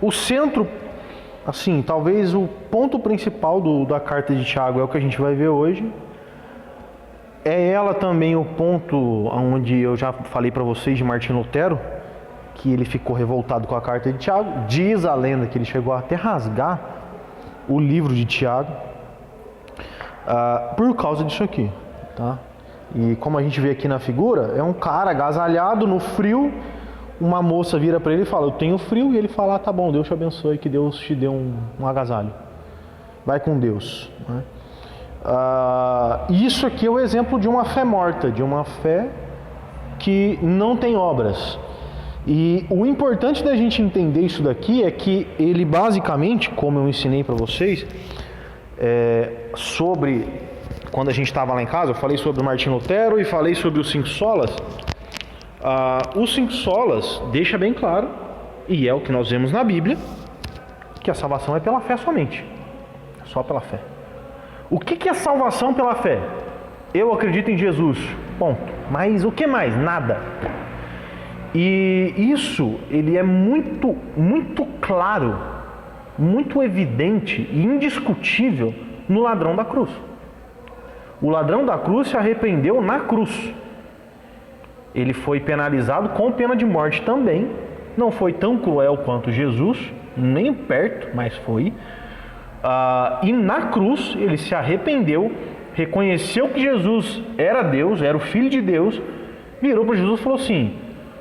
O centro, assim, talvez o ponto principal da carta de Tiago é o que a gente vai ver hoje. É ela também o ponto onde eu já falei para vocês de Martinho Lutero, que ele ficou revoltado com a carta de Tiago. Diz a lenda que ele chegou a até rasgar o livro de Tiago por causa disso aqui, tá? E como a gente vê aqui na figura, é um cara agasalhado no frio. Uma moça vira para ele e fala: eu tenho frio. E ele fala: tá bom, Deus te abençoe, que Deus te dê um agasalho. Vai com Deus, né? Isso aqui é o exemplo de uma fé morta, de uma fé que não tem obras. E o importante da gente entender isso daqui é que ele basicamente, como eu ensinei para vocês, sobre, quando a gente estava lá em casa, eu falei sobre o Martinho Lutero e falei sobre os 5 solas. Os 5 solas deixa bem claro, e é o que nós vemos na Bíblia, que a salvação é pela fé somente, só pela fé. O que é salvação pela fé? Eu acredito em Jesus, ponto. Mas o que mais? Nada. E isso, ele é muito, muito claro, muito evidente e indiscutível no ladrão da cruz. O ladrão da cruz se arrependeu na cruz. Ele foi penalizado com pena de morte também. Não foi tão cruel quanto Jesus, nem perto, mas foi. E na cruz ele se arrependeu, reconheceu que Jesus era Deus, era o Filho de Deus, virou para Jesus e falou assim: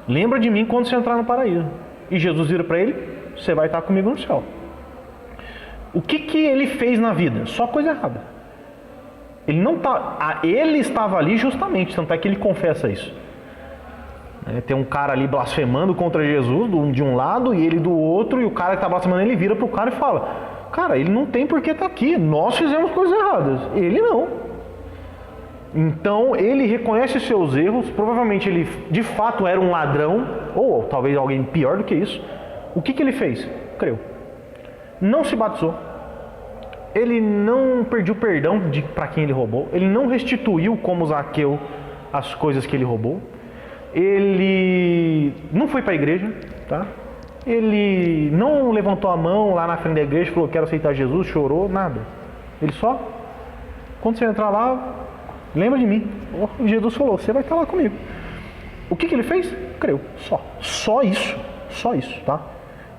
lembra de mim quando você entrar no paraíso. E Jesus vira para ele: você vai estar comigo no céu. O que ele fez na vida? Só coisa errada. Ele estava ali justamente, tanto é que ele confessa isso. Tem um cara ali blasfemando contra Jesus de um lado e ele do outro, e o cara que está blasfemando, ele vira para o cara e fala: cara, ele não tem por que estar aqui, nós fizemos coisas erradas, ele não. Então ele reconhece seus erros, provavelmente ele de fato era um ladrão, ou talvez alguém pior do que isso. O que ele fez? Creu. Não se batizou. Ele não pediu perdão para quem ele roubou. Ele não restituiu como Zaqueu as coisas que ele roubou. Ele não foi para a igreja, tá? Ele não levantou a mão lá na frente da igreja e falou: quero aceitar Jesus, chorou, nada. Ele só, quando você entrar lá, lembra de mim. Jesus falou: você vai estar lá comigo. O que ele fez? Creu. Só isso, tá?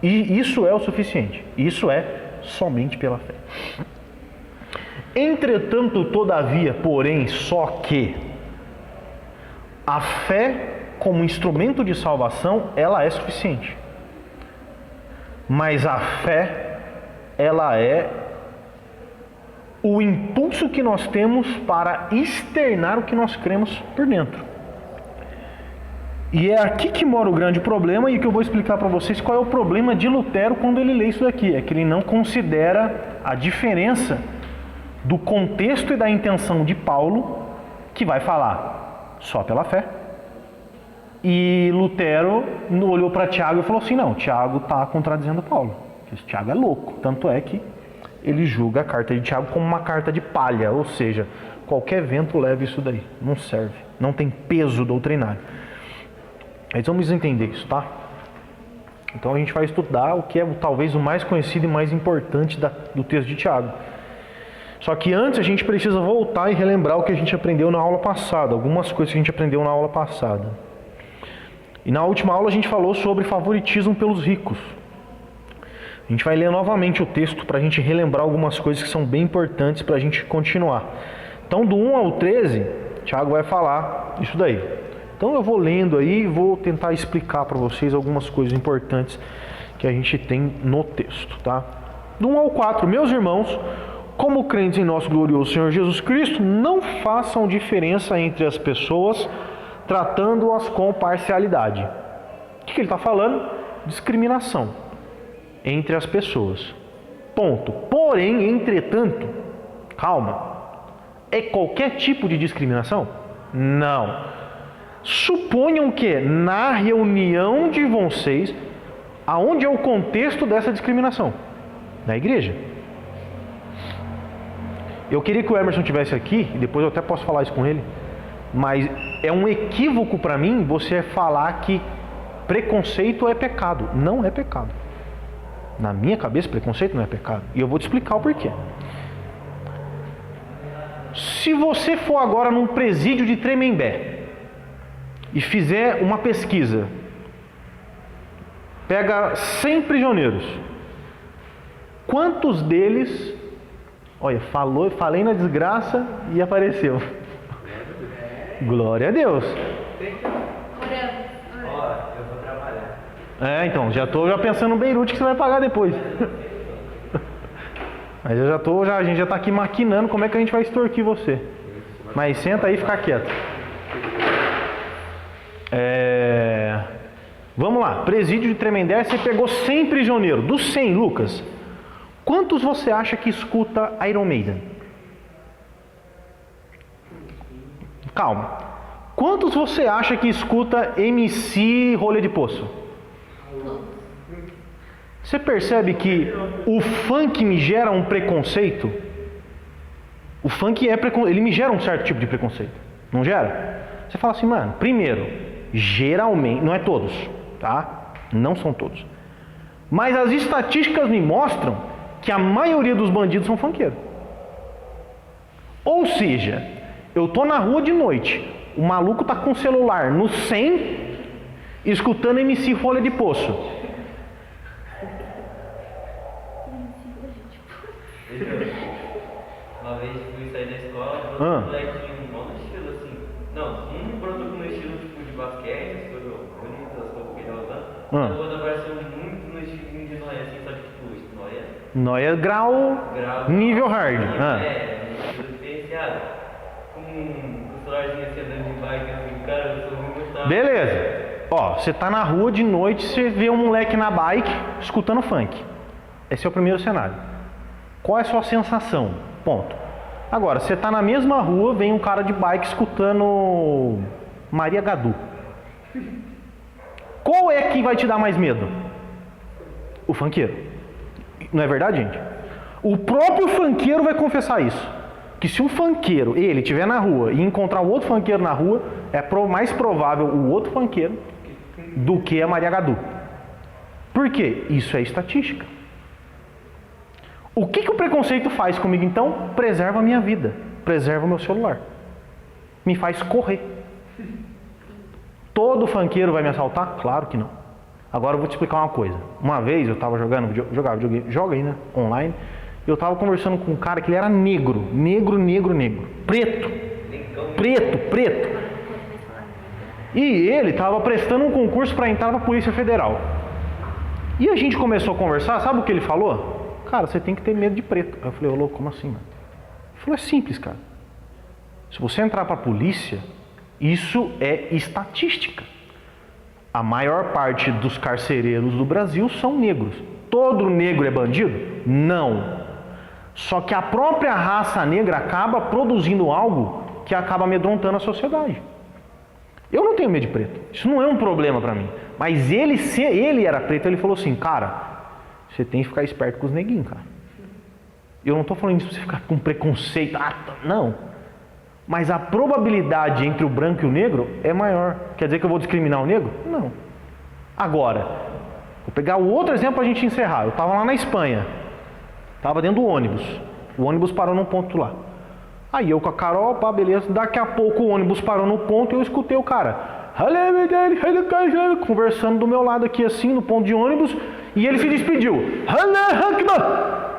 E isso é o suficiente. Isso é somente pela fé. Entretanto, todavia, porém, só que a fé como instrumento de salvação, ela é suficiente. Mas a fé, ela é o impulso que nós temos para externar o que nós cremos por dentro. E é aqui que mora o grande problema, e que eu vou explicar para vocês qual é o problema de Lutero quando ele lê isso daqui. É que ele não considera a diferença do contexto e da intenção de Paulo, que vai falar só pela fé. E Lutero olhou para Tiago e falou assim: não, Tiago está contradizendo Paulo. Tiago é louco. Tanto é que ele julga a carta de Tiago como uma carta de palha, ou seja, qualquer vento leva isso daí, não serve, não tem peso doutrinário. Mas vamos entender isso, tá? Então a gente vai estudar o que é talvez o mais conhecido e mais importante do texto de Tiago. Só que antes a gente precisa voltar e relembrar o que a gente aprendeu na aula passada, algumas coisas que a gente aprendeu na aula passada. E na última aula a gente falou sobre favoritismo pelos ricos. A gente vai ler novamente o texto para a gente relembrar algumas coisas que são bem importantes para a gente continuar. Então, do 1 ao 13, Tiago vai falar isso daí. Então eu vou lendo aí e vou tentar explicar para vocês algumas coisas importantes que a gente tem no texto, tá? Do 1 ao 4, meus irmãos, como crentes em nosso glorioso Senhor Jesus Cristo, não façam diferença entre as pessoas, tratando-as com parcialidade. O que ele está falando? Discriminação entre as pessoas. Ponto. Porém, entretanto, calma, é qualquer tipo de discriminação? Não. Suponham que na reunião de vocês, aonde é o contexto dessa discriminação? Na igreja. Eu queria que o Emerson estivesse aqui, e depois eu até posso falar isso com ele, mas é um equívoco para mim você falar que preconceito é pecado. Não é pecado. Na minha cabeça, preconceito não é pecado. E eu vou te explicar o porquê. Se você for agora num presídio de Tremembé e fizer uma pesquisa, pega 100 prisioneiros, quantos deles, olha, falei na desgraça e apareceu? Glória a Deus. Então, já estou pensando no Beirute que você vai pagar depois. Mas a gente já está aqui maquinando como é que a gente vai extorquir você. Mas senta aí e fica quieto. Vamos lá, presídio de Tremembé, você pegou 100 prisioneiros. Dos 100, Lucas, quantos você acha que escuta Iron Maiden? Calma. Quantos você acha que escuta MC Rolê de Poço? Você percebe que o funk me gera um preconceito? O funk ele me gera um certo tipo de preconceito, não gera? Você fala assim, mano, primeiro, geralmente, não é todos, tá? Não são todos. Mas as estatísticas me mostram que a maioria dos bandidos são funkeiros. Ou seja, eu tô na rua de noite, o maluco tá com o celular no 100, escutando MC Rolê de Poço. Uma vez fui sair da escola, um moleque tinha um bom estilo assim. Não, um produto no estilo tipo de basquete, as coisas bonitas, as coisas que ele tava usando. O outro apareceu muito no estilo de Noia, assim, sabe tipo Noia? Noia grau nível hard. No estilo diferenciado. Com um celularzinho assim andando de bike, assim, cara, eu sou muito. Beleza. Ó, você tá na rua de noite, você vê um moleque na bike escutando funk. Esse é o primeiro cenário. Qual é a sua sensação? Ponto. Agora, você está na mesma rua, vem um cara de bike escutando Maria Gadu. Qual é que vai te dar mais medo? O funkeiro. Não é verdade, gente? O próprio funkeiro vai confessar isso. Que se um funkeiro, ele estiver na rua e encontrar um outro funkeiro na rua, é mais provável o outro funkeiro do que a Maria Gadu. Por quê? Isso é estatística. O que o preconceito faz comigo então? Preserva a minha vida, preserva o meu celular, me faz correr. Todo funkeiro vai me assaltar? Claro que não. Agora eu vou te explicar uma coisa. Uma vez eu estava jogava videogame, joga aí, né? Online. Eu estava conversando com um cara que ele era negro, preto. E ele estava prestando um concurso para entrar na Polícia Federal. E a gente começou a conversar, sabe o que ele falou? Cara, você tem que ter medo de preto. Eu falei, ô louco, como assim, mano? Ele falou, é simples, cara. Se você entrar pra polícia, isso é estatística. A maior parte dos carcereiros do Brasil são negros. Todo negro é bandido? Não. Só que a própria raça negra acaba produzindo algo que acaba amedrontando a sociedade. Eu não tenho medo de preto. Isso não é um problema pra mim. Mas ele era preto, ele falou assim, cara, você tem que ficar esperto com os neguinhos, cara. Eu não estou falando isso para você ficar com preconceito. Não. Mas a probabilidade entre o branco e o negro é maior. Quer dizer que eu vou discriminar o negro? Não. Agora, vou pegar o outro exemplo para a gente encerrar. Eu estava lá na Espanha. Estava dentro do ônibus. O ônibus parou num ponto lá. Aí eu com a Carol, pá, beleza. Daqui a pouco o ônibus parou no ponto e eu escutei o cara conversando do meu lado aqui assim, no ponto de ônibus. E ele se despediu.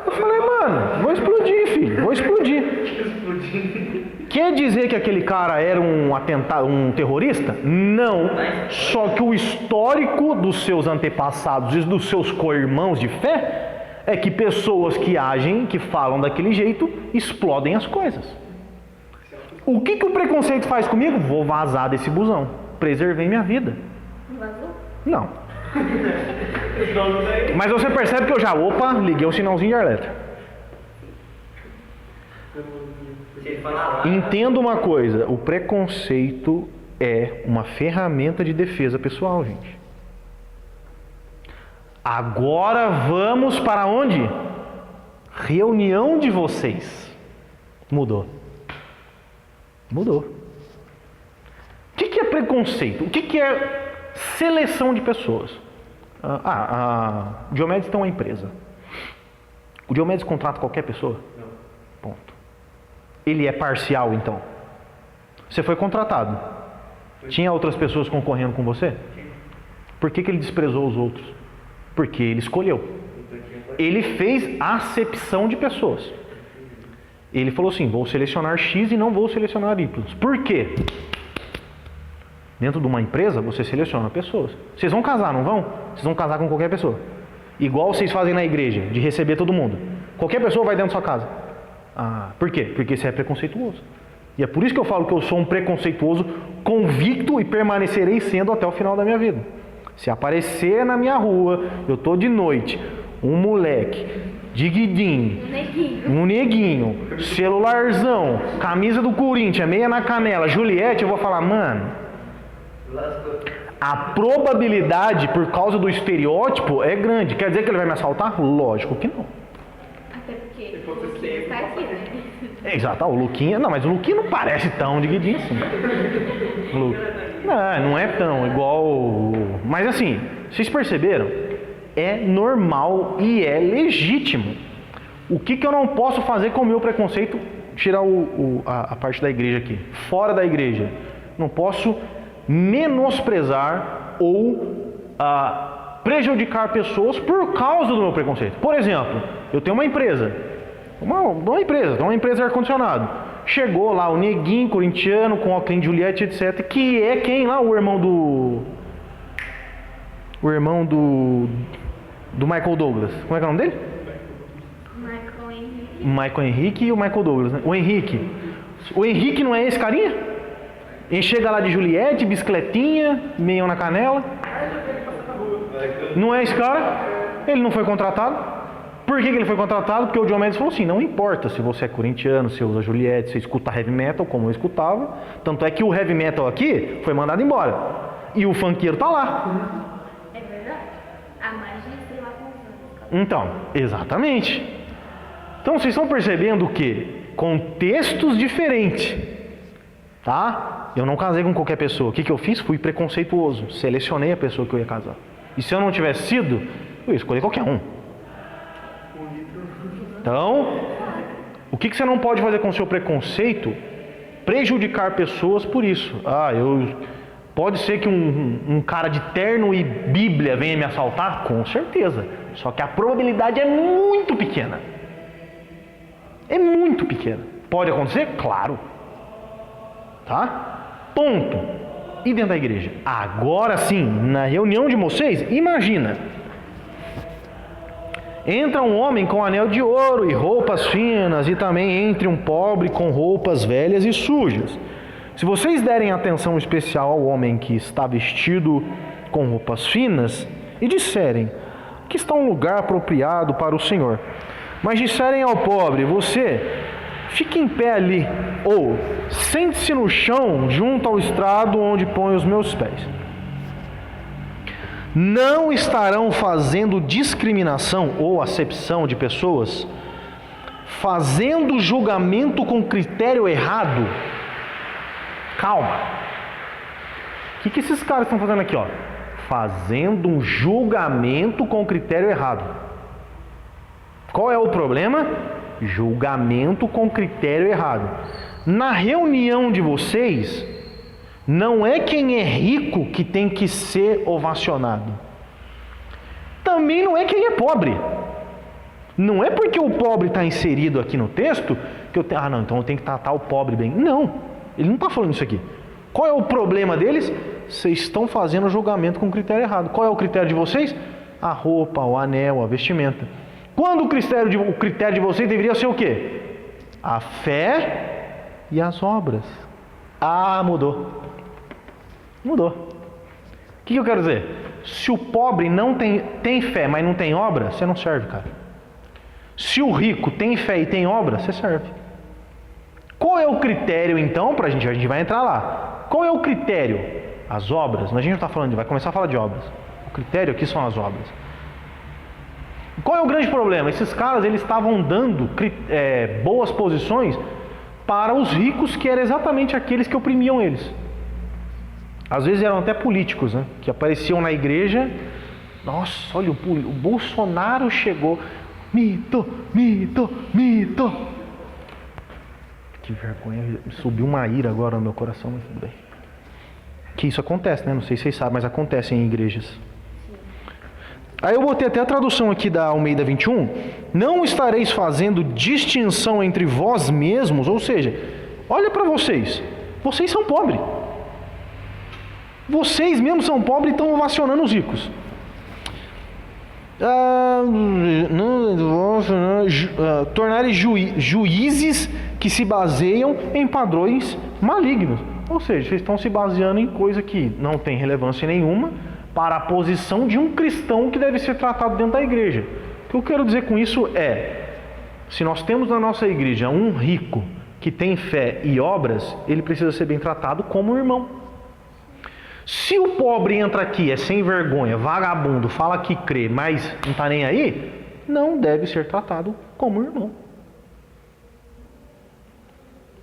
Eu falei, mano, vou explodir, filho, vou explodir. Quer dizer que aquele cara era um terrorista? Não. Só que o histórico dos seus antepassados e dos seus co-irmãos de fé é que pessoas que agem, que falam daquele jeito, explodem as coisas. O que o preconceito faz comigo? Vou vazar desse busão. Preservei minha vida. Vazou? Não. Mas você percebe que eu já, liguei o sinalzinho de alerta. Entenda uma coisa, o preconceito é uma ferramenta de defesa pessoal, gente. Agora vamos para onde? Reunião de vocês. Mudou. O que é preconceito? O que é Seleção de pessoas. O Diomedes tem uma empresa. O Diomedes contrata qualquer pessoa? Não. Ponto. Ele é parcial, então? Você foi contratado. Tinha outras pessoas concorrendo com você? Por que ele desprezou os outros? Porque ele escolheu. Ele fez acepção de pessoas. Ele falou assim, vou selecionar X e não vou selecionar Y. Por quê? Dentro de uma empresa, você seleciona pessoas. Vocês vão casar, não vão? Vocês vão casar com qualquer pessoa. Igual vocês fazem na igreja, de receber todo mundo. Qualquer pessoa vai dentro da sua casa. Por quê? Porque você é preconceituoso. E é por isso que eu falo que eu sou um preconceituoso convicto e permanecerei sendo até o final da minha vida. Se aparecer na minha rua, eu tô de noite, um moleque, de guidinho, um neguinho, celularzão, camisa do Corinthians, meia na canela, Juliette, eu vou falar, mano, a probabilidade por causa do estereótipo é grande. Quer dizer que ele vai me assaltar? Lógico que não. Até porque você está aqui, né? Exato, o Luquinha. Não, mas o Luquinha não parece tão de guidinho assim. Não é tão igual. Mas assim, vocês perceberam? É normal e é legítimo. O que eu não posso fazer com o meu preconceito? Tirar a parte da igreja aqui. Fora da igreja. Não posso menosprezar ou prejudicar pessoas por causa do meu preconceito. Por exemplo, eu tenho uma empresa. Uma empresa de ar-condicionado. Chegou lá o neguinho corintiano com óculos de Juliette, etc. Que é quem lá? O irmão do Michael Douglas. Como é que é o nome dele? Michael Henrique e o Michael Douglas, né? O Henrique não é esse carinha? Ele chega lá de Juliette, bicicletinha, meião na canela. Não é esse cara? Ele não foi contratado. Por que ele foi contratado? Porque o Diomedes falou assim, não importa se você é corintiano, se usa Juliette, se escuta heavy metal, como eu escutava. Tanto é que o heavy metal aqui foi mandado embora. E o funkeiro tá lá. É verdade. A magia sei lá quantos anos. Então, exatamente. Então vocês estão percebendo que contextos diferentes, tá? Eu não casei com qualquer pessoa. O que eu fiz? Fui preconceituoso. Selecionei a pessoa que eu ia casar. E se eu não tivesse sido, eu ia escolher qualquer um. Então, o que você não pode fazer com o seu preconceito? Prejudicar pessoas por isso. Pode ser que um cara de terno e Bíblia venha me assaltar? Com certeza. Só que a probabilidade é muito pequena. É muito pequena. Pode acontecer? Claro. Tá? Ponto. E dentro da igreja? Agora sim, na reunião de vocês, imagina. Entra um homem com anel de ouro e roupas finas, e também entre um pobre com roupas velhas e sujas. Se vocês derem atenção especial ao homem que está vestido com roupas finas, e disserem que está um lugar apropriado para o Senhor, mas disserem ao pobre, você fique em pé ali, ou sente-se no chão junto ao estrado onde põe os meus pés, não estarão fazendo discriminação ou acepção de pessoas, fazendo julgamento com critério errado? Calma. O que esses caras estão fazendo aqui, ó? Fazendo um julgamento com critério errado. Qual é o problema? Julgamento com critério errado. Na reunião de vocês, não é quem é rico que tem que ser ovacionado. Também não é quem é pobre. Não é porque o pobre está inserido aqui no texto que eu tenho, então eu tenho que tratar o pobre bem. Não, ele não está falando isso aqui. Qual é o problema deles? Vocês estão fazendo julgamento com critério errado. Qual é o critério de vocês? A roupa, o anel, a vestimenta. Quando o critério de vocês deveria ser o quê? A fé e as obras. Mudou. Mudou. O que eu quero dizer? Se o pobre não tem fé, mas não tem obra, você não serve, cara. Se o rico tem fé e tem obra, você serve. Qual é o critério, então, a gente vai entrar lá. Qual é o critério? As obras. A gente não está falando, vai começar a falar de obras. O critério aqui são as obras. Qual é o grande problema? Esses caras, eles estavam dando boas posições para os ricos, que eram exatamente aqueles que oprimiam eles. Às vezes eram até políticos, né? Que apareciam na igreja. Nossa, olha, o Bolsonaro chegou. Mito, mito, mito. Que vergonha, subiu uma ira agora no meu coração, mas tudo bem. Que isso acontece, né? Não sei se vocês sabem, mas acontece em igrejas. Aí eu botei até a tradução aqui da Almeida 21. Não estareis fazendo distinção entre vós mesmos, ou seja, olha para vocês. Vocês são pobres. Vocês mesmos são pobres e estão ovacionando os ricos. Tornarem juízes que se baseiam em padrões malignos. Ou seja, vocês estão se baseando em coisa que não tem relevância nenhuma para a posição de um cristão que deve ser tratado dentro da igreja. O que eu quero dizer com isso é, se nós temos na nossa igreja um rico que tem fé e obras, ele precisa ser bem tratado como um irmão. Se o pobre entra aqui, é sem vergonha, vagabundo, fala que crê, mas não está nem aí, não deve ser tratado como irmão.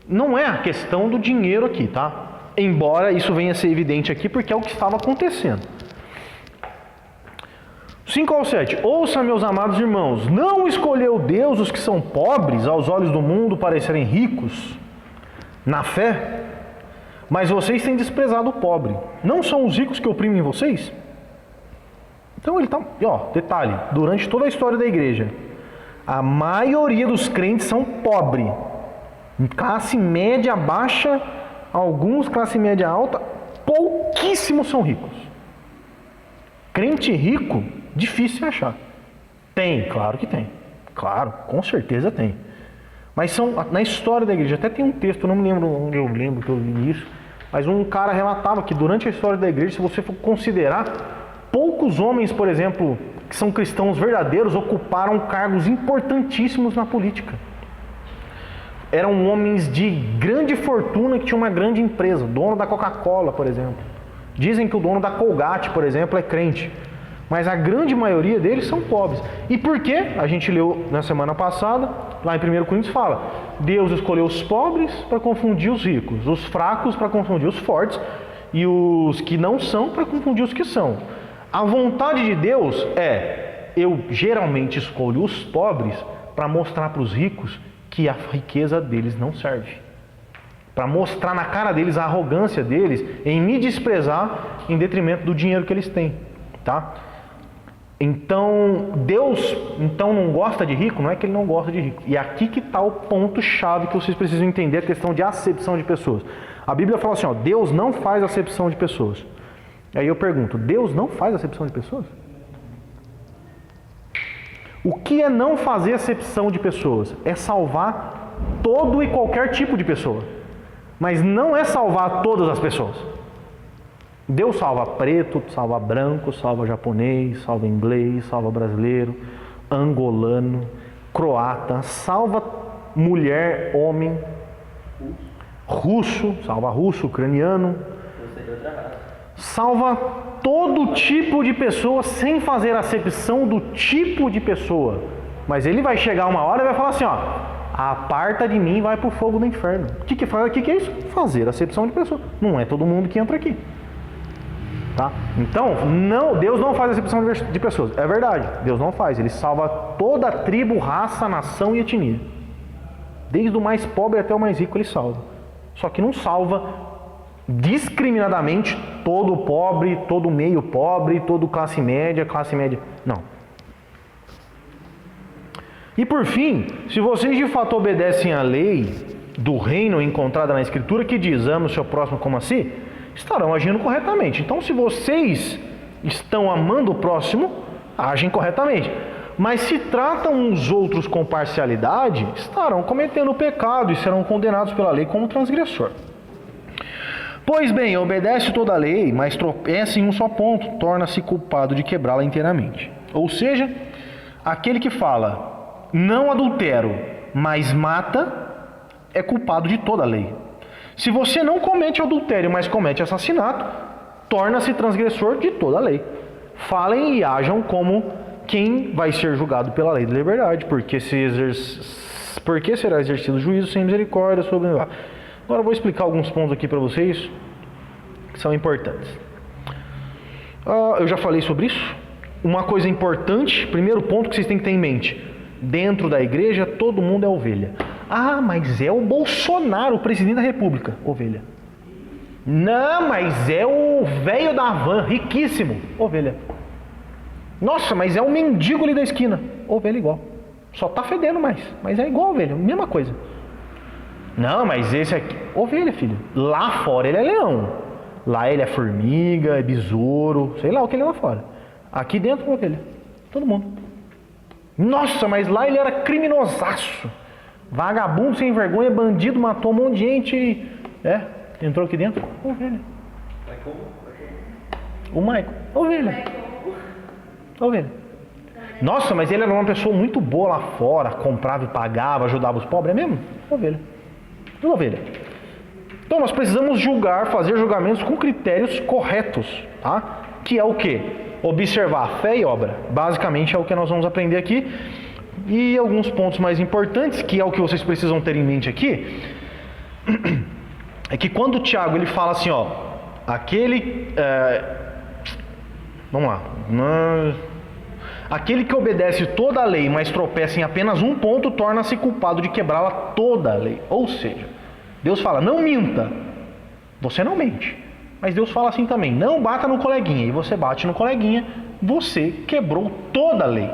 Não é a questão do dinheiro aqui, tá? Embora isso venha a ser evidente aqui, porque é o que estava acontecendo. 5 ao 7. Ouça, meus amados irmãos, não escolheu Deus os que são pobres aos olhos do mundo para serem ricos na fé? Mas vocês têm desprezado o pobre. Não são os ricos que oprimem vocês? Então ele está... detalhe, durante toda a história da igreja, a maioria dos crentes são pobres. Classe média baixa, alguns classe média alta, pouquíssimos são ricos. Crente rico, difícil achar. Tem, claro que tem. Claro, com certeza tem. Mas na história da igreja, até tem um texto, não me lembro onde eu lembro que eu li isso, mas um cara relatava que durante a história da igreja, se você for considerar, poucos homens, por exemplo, que são cristãos verdadeiros, ocuparam cargos importantíssimos na política. Eram homens de grande fortuna que tinham uma grande empresa, dono da Coca-Cola, por exemplo. Dizem que o dono da Colgate, por exemplo, é crente. Mas a grande maioria deles são pobres. E por quê? A gente leu na semana passada, lá em 1 Coríntios fala, Deus escolheu os pobres para confundir os ricos, os fracos para confundir os fortes, e os que não são para confundir os que são. A vontade de Deus é, eu geralmente escolho os pobres para mostrar para os ricos que a riqueza deles não serve. Para mostrar na cara deles a arrogância deles em me desprezar em detrimento do dinheiro que eles têm. Tá? Então, Deus não gosta de rico? Não é que ele não gosta de rico. E aqui que está o ponto-chave que vocês precisam entender, a questão de acepção de pessoas. A Bíblia fala assim, Deus não faz acepção de pessoas. Aí eu pergunto, Deus não faz acepção de pessoas? O que é não fazer acepção de pessoas? É salvar todo e qualquer tipo de pessoa. Mas não é salvar todas as pessoas. Deus salva preto, salva branco, salva japonês, salva inglês, salva brasileiro, angolano, croata, salva mulher, homem, russo, salva russo, ucraniano, salva todo tipo de pessoa sem fazer acepção do tipo de pessoa. Mas ele vai chegar uma hora e vai falar assim, aparta de mim e vai para o fogo do inferno. O que é isso? Fazer acepção de pessoa. Não é todo mundo que entra aqui. Tá? Então, Deus não faz acepção de pessoas. É verdade, Deus não faz. Ele salva toda a tribo, raça, nação e etnia. Desde o mais pobre até o mais rico ele salva. Só que não salva discriminadamente todo pobre, todo meio pobre, todo classe média. Não. E por fim, se vocês de fato obedecem à lei do reino encontrada na Escritura, que diz, ame o seu próximo como a si, estarão agindo corretamente. Então, se vocês estão amando o próximo, agem corretamente. Mas se tratam os outros com parcialidade, estarão cometendo pecado e serão condenados pela lei como transgressor. Pois bem, obedece toda a lei, mas tropeça em um só ponto, torna-se culpado de quebrá-la inteiramente. Ou seja, aquele que fala, não adultero, mas mata, é culpado de toda a lei. Se você não comete adultério, mas comete assassinato, torna-se transgressor de toda a lei. Falem e ajam como quem vai ser julgado pela lei da liberdade, porque será exercido juízo sem misericórdia sobre... Agora eu vou explicar alguns pontos aqui para vocês, são importantes. Eu já falei sobre isso. Uma coisa importante, primeiro ponto que vocês têm que ter em mente: dentro da igreja todo mundo é ovelha. Ah, mas é o Bolsonaro, o presidente da República, ovelha. Não, mas é o velho da van, riquíssimo, ovelha. Nossa, mas é o mendigo ali da esquina, ovelha igual. Só tá fedendo mais, mas é igual ovelha, mesma coisa. Não, mas esse aqui, ovelha, filho. Lá fora ele é leão. Lá ele é formiga, é besouro, sei lá o que ele é lá fora. Aqui dentro, ovelha. Todo mundo. Nossa, mas lá ele era criminosaço. Vagabundo, sem vergonha, bandido, matou um monte de gente. Entrou aqui dentro, ovelha. O Michael, ovelha. Ovelha. Nossa, mas ele era uma pessoa muito boa lá fora, comprava e pagava, ajudava os pobres, é mesmo? Ovelha. Ovelha. Então nós precisamos fazer julgamentos com critérios corretos, tá? Que é o quê? Observar fé e obra. Basicamente é o que nós vamos aprender aqui. E alguns pontos mais importantes, que é o que vocês precisam ter em mente aqui, é que quando o Tiago ele fala assim, ó, vamos lá, aquele que obedece toda a lei, mas tropeça em apenas um ponto, torna-se culpado de quebrá-la toda a lei. Ou seja, Deus fala, não minta, você não mente. Mas Deus fala assim também, não bata no coleguinha, e você bate no coleguinha, você quebrou toda a lei.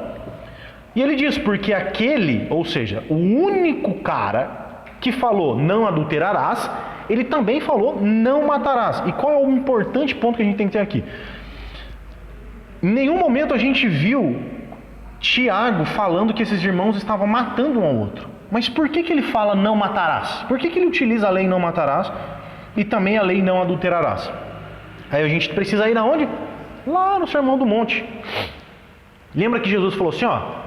E ele diz, porque aquele, ou seja, o único cara que falou não adulterarás, ele também falou não matarás. E qual é o importante ponto que a gente tem que ter aqui? Em nenhum momento a gente viu Tiago falando que esses irmãos estavam matando um ao outro. Mas por que ele fala não matarás? Por que ele utiliza a lei não matarás e também a lei não adulterarás? Aí a gente precisa ir aonde? Lá no Sermão do Monte. Lembra que Jesus falou assim, ó,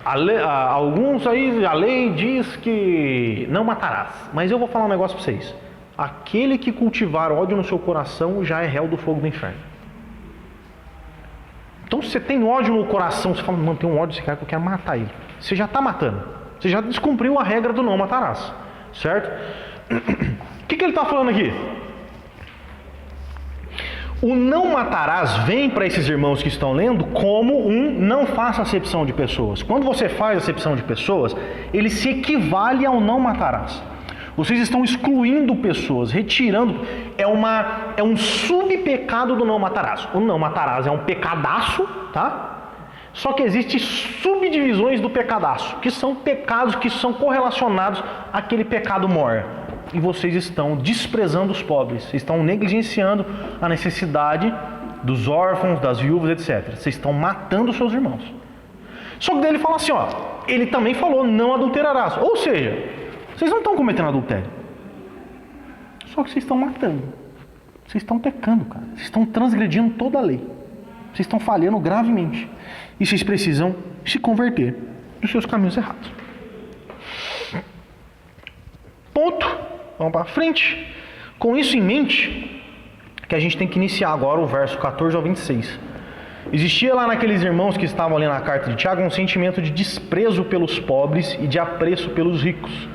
alguns aí, a lei diz que não matarás, mas eu vou falar um negócio para vocês. Aquele que cultivar ódio no seu coração já é réu do fogo do inferno. Então se você tem ódio no coração, você fala, não, tem um ódio desse cara que eu quero matar ele. Você já está matando. Você já descumpriu a regra do não matarás. Certo? O que ele está falando aqui? O não matarás vem para esses irmãos que estão lendo como não faça acepção de pessoas. Quando você faz acepção de pessoas, ele se equivale ao não matarás. Vocês estão excluindo pessoas, retirando. É um subpecado do não matarás. O não matarás é um pecadaço, tá? Só que existem subdivisões do pecadaço, que são pecados que são correlacionados àquele pecado mor. E vocês estão desprezando os pobres, vocês estão negligenciando a necessidade dos órfãos, das viúvas, etc. Vocês estão matando os seus irmãos. Só que daí ele fala assim, ó, ele também falou, não adulterarás. Ou seja, vocês não estão cometendo adultério. Só que vocês estão matando. Vocês estão pecando, cara. Vocês estão transgredindo toda a lei. Vocês estão falhando gravemente. E vocês precisam se converter dos seus caminhos errados. Ponto. Vamos para frente. Com isso em mente, que a gente tem que iniciar agora o verso 14 ao 26. Existia lá naqueles irmãos que estavam ali na carta de Tiago um sentimento de desprezo pelos pobres e de apreço pelos ricos.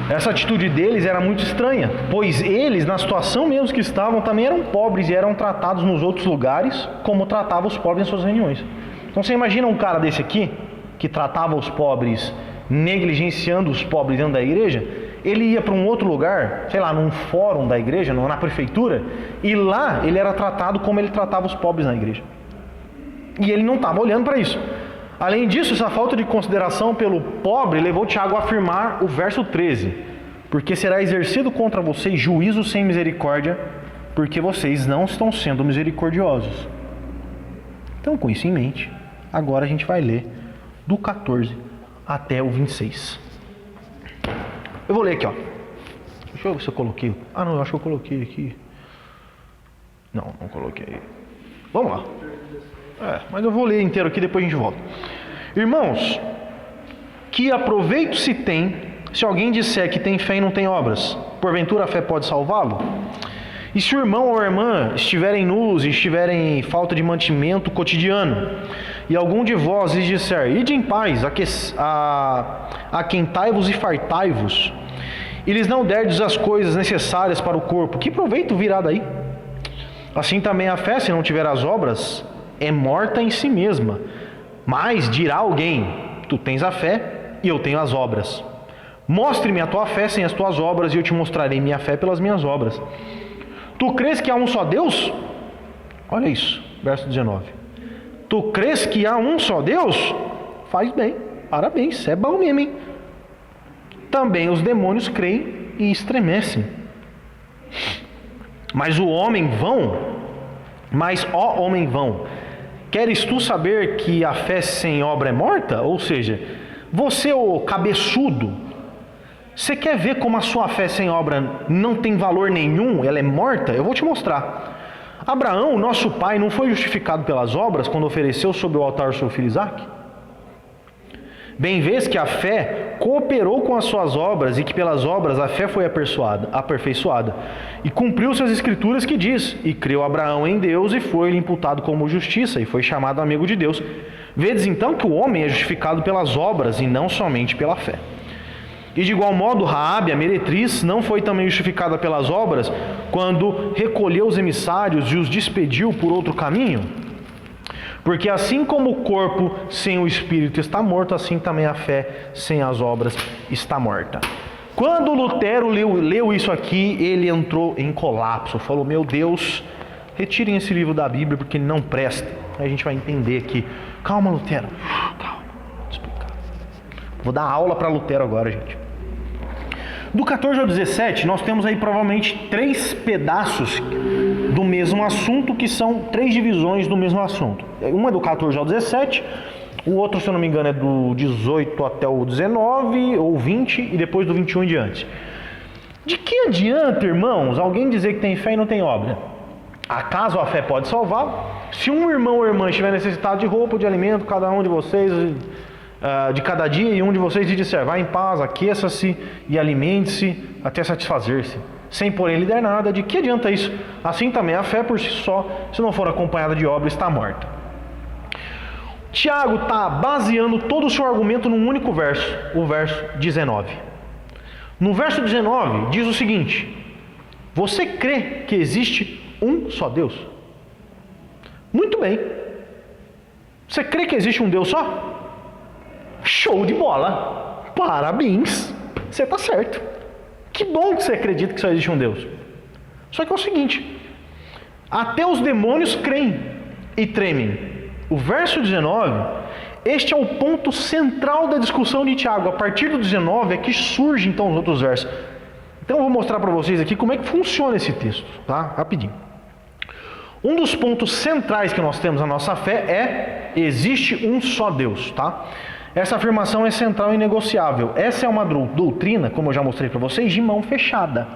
Essa atitude deles era muito estranha, pois eles, na situação mesmo que estavam, também eram pobres e eram tratados nos outros lugares como tratavam os pobres em suas reuniões. Então você imagina um cara desse aqui, que tratava os pobres, negligenciando os pobres dentro da igreja, ele ia para um outro lugar, sei lá, num fórum da igreja, na prefeitura, e lá ele era tratado como ele tratava os pobres na igreja. E ele não estava olhando para isso. Além disso, essa falta de consideração pelo pobre levou Tiago a afirmar o verso 13: porque será exercido contra vocês juízo sem misericórdia, porque vocês não estão sendo misericordiosos. Então, com isso em mente, agora a gente vai ler do 14 até o 26. Eu vou ler aqui, ó. Deixa eu ver se eu coloquei. Ah, não, eu acho que eu coloquei aqui. Não coloquei. Vamos lá. Mas eu vou ler inteiro aqui, depois a gente volta. Irmãos, que aproveito se tem se alguém disser que tem fé e não tem obras? Porventura a fé pode salvá-lo? E se o irmão ou a irmã estiverem nus e estiverem em falta de mantimento cotidiano, e algum de vós lhes disser, ide em paz, aquentai-vos e fartai-vos, e lhes não derdes as coisas necessárias para o corpo, que proveito virá daí? Assim também a fé, se não tiver as obras, é morta em si mesma. Mas dirá alguém: tu tens a fé e eu tenho as obras. Mostre-me a tua fé sem as tuas obras, e eu te mostrarei minha fé pelas minhas obras. Tu crês que há um só Deus? Olha isso, verso 19. Tu crês que há um só Deus? Faz bem, parabéns, isso é bom mesmo, hein? Também os demônios creem e estremecem. Mas ó homem vão, queres tu saber que a fé sem obra é morta? Ou seja, você, ô cabeçudo, você quer ver como a sua fé sem obra não tem valor nenhum, ela é morta? Eu vou te mostrar. Abraão, nosso pai, não foi justificado pelas obras quando ofereceu sobre o altar o seu filho Isaque? Bem vês que a fé cooperou com as suas obras, e que pelas obras a fé foi aperfeiçoada. E cumpriu-se as escrituras que diz: e creu Abraão em Deus, e foi-lhe imputado como justiça, e foi chamado amigo de Deus. Vedes então que o homem é justificado pelas obras, e não somente pela fé. E de igual modo, Raabe, a meretriz, não foi também justificada pelas obras, quando recolheu os emissários e os despediu por outro caminho? Porque assim como o corpo sem o espírito está morto, assim também a fé sem as obras está morta. Quando Lutero leu isso aqui, ele entrou em colapso. Falou: meu Deus, retirem esse livro da Bíblia porque ele não presta. Aí a gente vai entender aqui. Calma, Lutero. Calma, vou explicar. Vou dar aula para Lutero agora, gente. Do 14 ao 17, nós temos aí provavelmente 3 pedaços do mesmo assunto, que são 3 divisões do mesmo assunto. Uma é do 14 ao 17, o outro, se eu não me engano, é do 18 até o 19 ou 20, e depois do 21 em diante. De que adianta, irmãos, alguém dizer que tem fé e não tem obra? Acaso a fé pode salvar? Se um irmão ou irmã estiver necessitado de roupa, de alimento, cada um de vocês... de cada dia, e um de vocês lhe disser: vá em paz, aqueça-se e alimente-se até satisfazer-se, sem porém lhe der nada, de que adianta isso? Assim também a fé por si só, se não for acompanhada de obra, está morta. Tiago está baseando todo o seu argumento num único verso, o verso 19. No verso 19 diz o seguinte: você crê que existe um só Deus? Muito bem. Você crê que existe um Deus só? Show de bola! Parabéns! Você está certo. Que bom que você acredita que só existe um Deus. Só que é o seguinte: até os demônios creem e tremem. O verso 19, este é o ponto central da discussão de Tiago. A partir do 19 é que surgem então os outros versos. Então eu vou mostrar para vocês aqui como é que funciona esse texto, tá? Rapidinho. Um dos pontos centrais que nós temos na nossa fé é: existe um só Deus, tá? Essa afirmação é central e negociável. Essa é uma doutrina, como eu já mostrei para vocês, de mão fechada.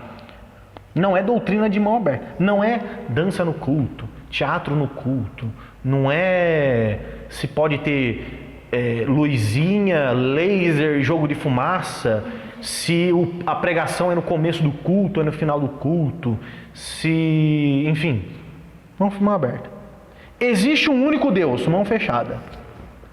Não é doutrina de mão aberta. Não é dança no culto, teatro no culto. Não é se pode ter luzinha, laser, jogo de fumaça. Se a pregação é no começo do culto, é no final do culto. Enfim, mão aberta. Existe um único Deus, mão fechada.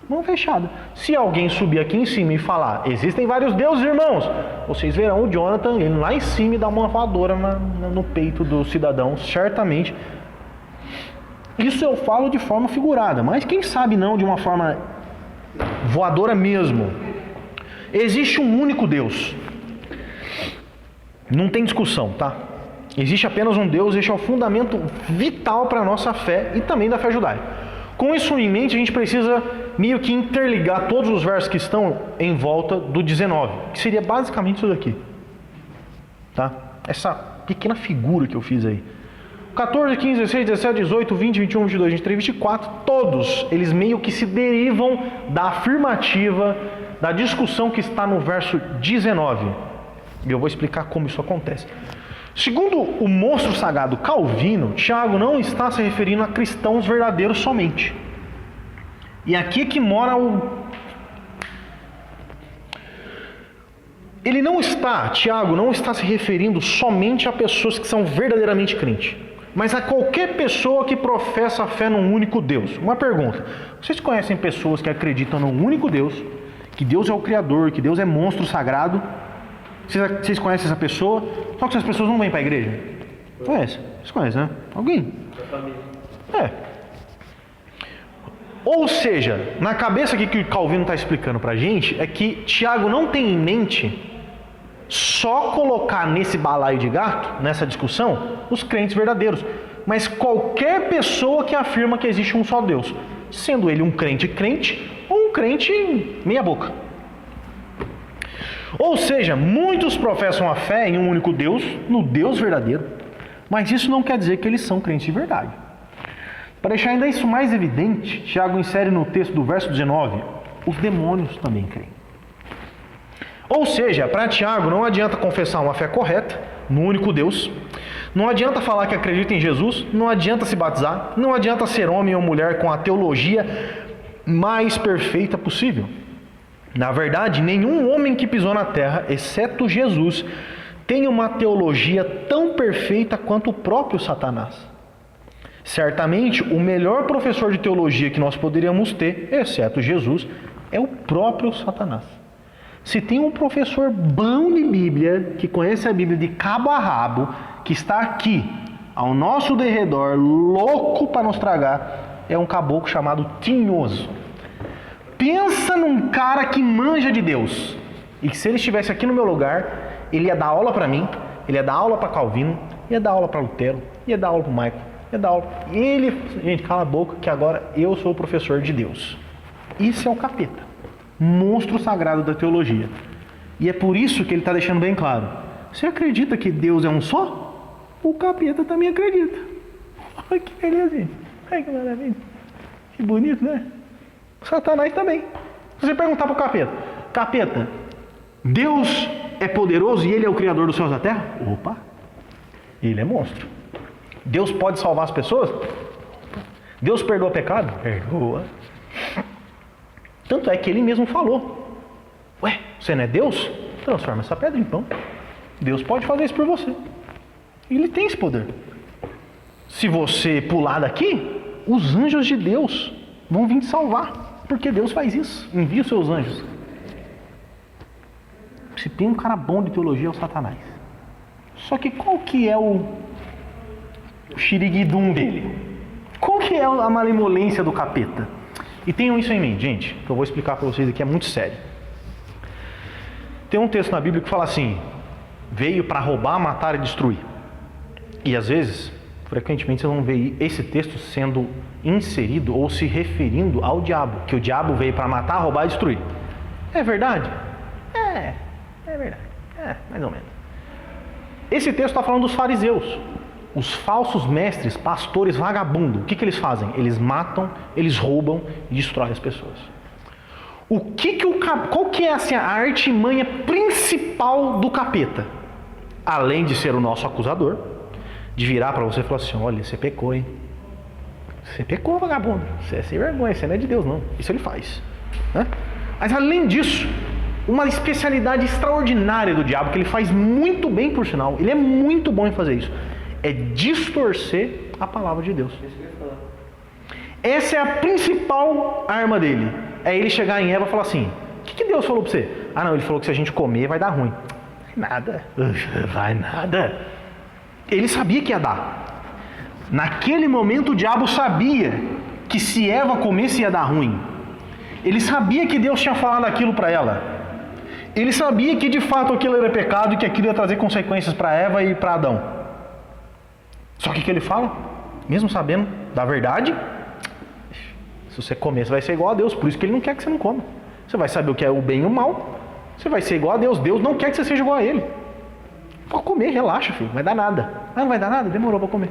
Mão fechada. Se alguém subir aqui em cima e falar: existem vários deuses, irmãos, vocês verão o Jonathan ele lá em cima e dar uma voadora no peito do cidadão, certamente. Isso eu falo de forma figurada, mas quem sabe não de uma forma voadora mesmo. Existe um único Deus. Não tem discussão, tá? Existe apenas um Deus. Este é o fundamento vital para a nossa fé e também da fé judaica. Com isso em mente, a gente precisa meio que interligar todos os versos que estão em volta do 19, que seria basicamente isso daqui, tá? Essa pequena figura que eu fiz aí. 14, 15, 16, 17, 18, 20, 21, 22, 23, 24, todos eles meio que se derivam da afirmativa, da discussão que está no verso 19. E eu vou explicar como isso acontece. Segundo o monstro sagrado Calvino, Tiago não está se referindo a cristãos verdadeiros somente. E aqui é que mora Tiago não está se referindo somente a pessoas que são verdadeiramente crentes, mas a qualquer pessoa que professa a fé num único Deus. Uma pergunta: vocês conhecem pessoas que acreditam num único Deus, que Deus é o Criador, que Deus é monstro sagrado? Vocês conhecem essa pessoa? Só que essas pessoas não vêm para a igreja? Conhece? Vocês conhecem, né? Alguém? Da família. É. Ou seja, na cabeça aqui que o Calvino está explicando para a gente, é que Tiago não tem em mente só colocar nesse balaio de gato, nessa discussão, os crentes verdadeiros, mas qualquer pessoa que afirma que existe um só Deus, sendo ele um crente ou um crente meia boca. Ou seja, muitos professam a fé em um único Deus, no Deus verdadeiro, mas isso não quer dizer que eles são crentes de verdade. Para deixar ainda isso mais evidente, Tiago insere no texto do verso 19, os demônios também creem. Ou seja, para Tiago não adianta confessar uma fé correta, no único Deus, não adianta falar que acredita em Jesus, não adianta se batizar, não adianta ser homem ou mulher com a teologia mais perfeita possível. Na verdade, nenhum homem que pisou na terra, exceto Jesus, tem uma teologia tão perfeita quanto o próprio Satanás. Certamente, o melhor professor de teologia que nós poderíamos ter, exceto Jesus, é o próprio Satanás. Se tem um professor bom de Bíblia, que conhece a Bíblia de cabo a rabo, que está aqui, ao nosso derredor, louco para nos tragar, é um caboclo chamado Tinhoso. Pensa num cara que manja de Deus, e que se ele estivesse aqui no meu lugar, ele ia dar aula para mim, ele ia dar aula para Calvino, ia dar aula para Lutero, ia dar aula para Michael, ia dar aula... Gente, cala a boca, que agora eu sou o professor de Deus. Isso é o capeta. Monstro sagrado da teologia. E é por isso que ele está deixando bem claro. Você acredita que Deus é um só? O capeta também acredita. Olha que beleza, gente. Olha que maravilha. Que bonito, né? O Satanás também. Se você perguntar para o capeta, capeta, Deus é poderoso e ele é o criador dos céus e da terra? Opa, ele é monstro. Deus pode salvar as pessoas? Deus perdoa pecado? Perdoa. Tanto é que ele mesmo falou: ué, você não é Deus? Transforma essa pedra em pão. Deus pode fazer isso por você. Ele tem esse poder. Se você pular daqui, os anjos de Deus vão vir te salvar, porque Deus faz isso. Envia os seus anjos. Se tem um cara bom de teologia, é o Satanás. Só que qual que é o xiriguidum dele? Qual que é a malemolência do capeta? E tenham isso em mente, gente, que eu vou explicar para vocês aqui, é muito sério. Tem um texto na Bíblia que fala assim: veio para roubar, matar e destruir. E às vezes, frequentemente, vocês vão ver esse texto sendo inserido ou se referindo ao diabo, que o diabo veio para matar, roubar e destruir. É verdade? É verdade. Mais ou menos. Esse texto está falando dos fariseus. Os falsos mestres, pastores vagabundos, o que eles fazem? Eles matam, eles roubam e destroem as pessoas. Qual que é assim, a artimanha principal do capeta? Além de ser o nosso acusador, de virar para você e falar assim: olha, você pecou, hein? Você pecou, vagabundo. Você é sem vergonha, você não é de Deus, não. Isso ele faz, né? Mas além disso, uma especialidade extraordinária do diabo, que ele faz muito bem, por sinal, ele é muito bom em fazer isso, é distorcer a palavra de Deus. Essa é a principal arma dele. É ele chegar em Eva e falar assim: o que Deus falou para você? Ah não, ele falou que se a gente comer vai dar ruim. Nada. Vai nada. Ele sabia que ia dar. Naquele momento o diabo sabia que se Eva comesse ia dar ruim. Ele sabia que Deus tinha falado aquilo para ela. Ele sabia que de fato aquilo era pecado e que aquilo ia trazer consequências para Eva e para Adão. Só que o que ele fala? Mesmo sabendo da verdade, se você comer, você vai ser igual a Deus. Por isso que ele não quer que você não coma. Você vai saber o que é o bem e o mal. Você vai ser igual a Deus. Deus não quer que você seja igual a Ele. Pode comer, relaxa, filho. Não vai dar nada. Ah, não vai dar nada? Demorou para comer.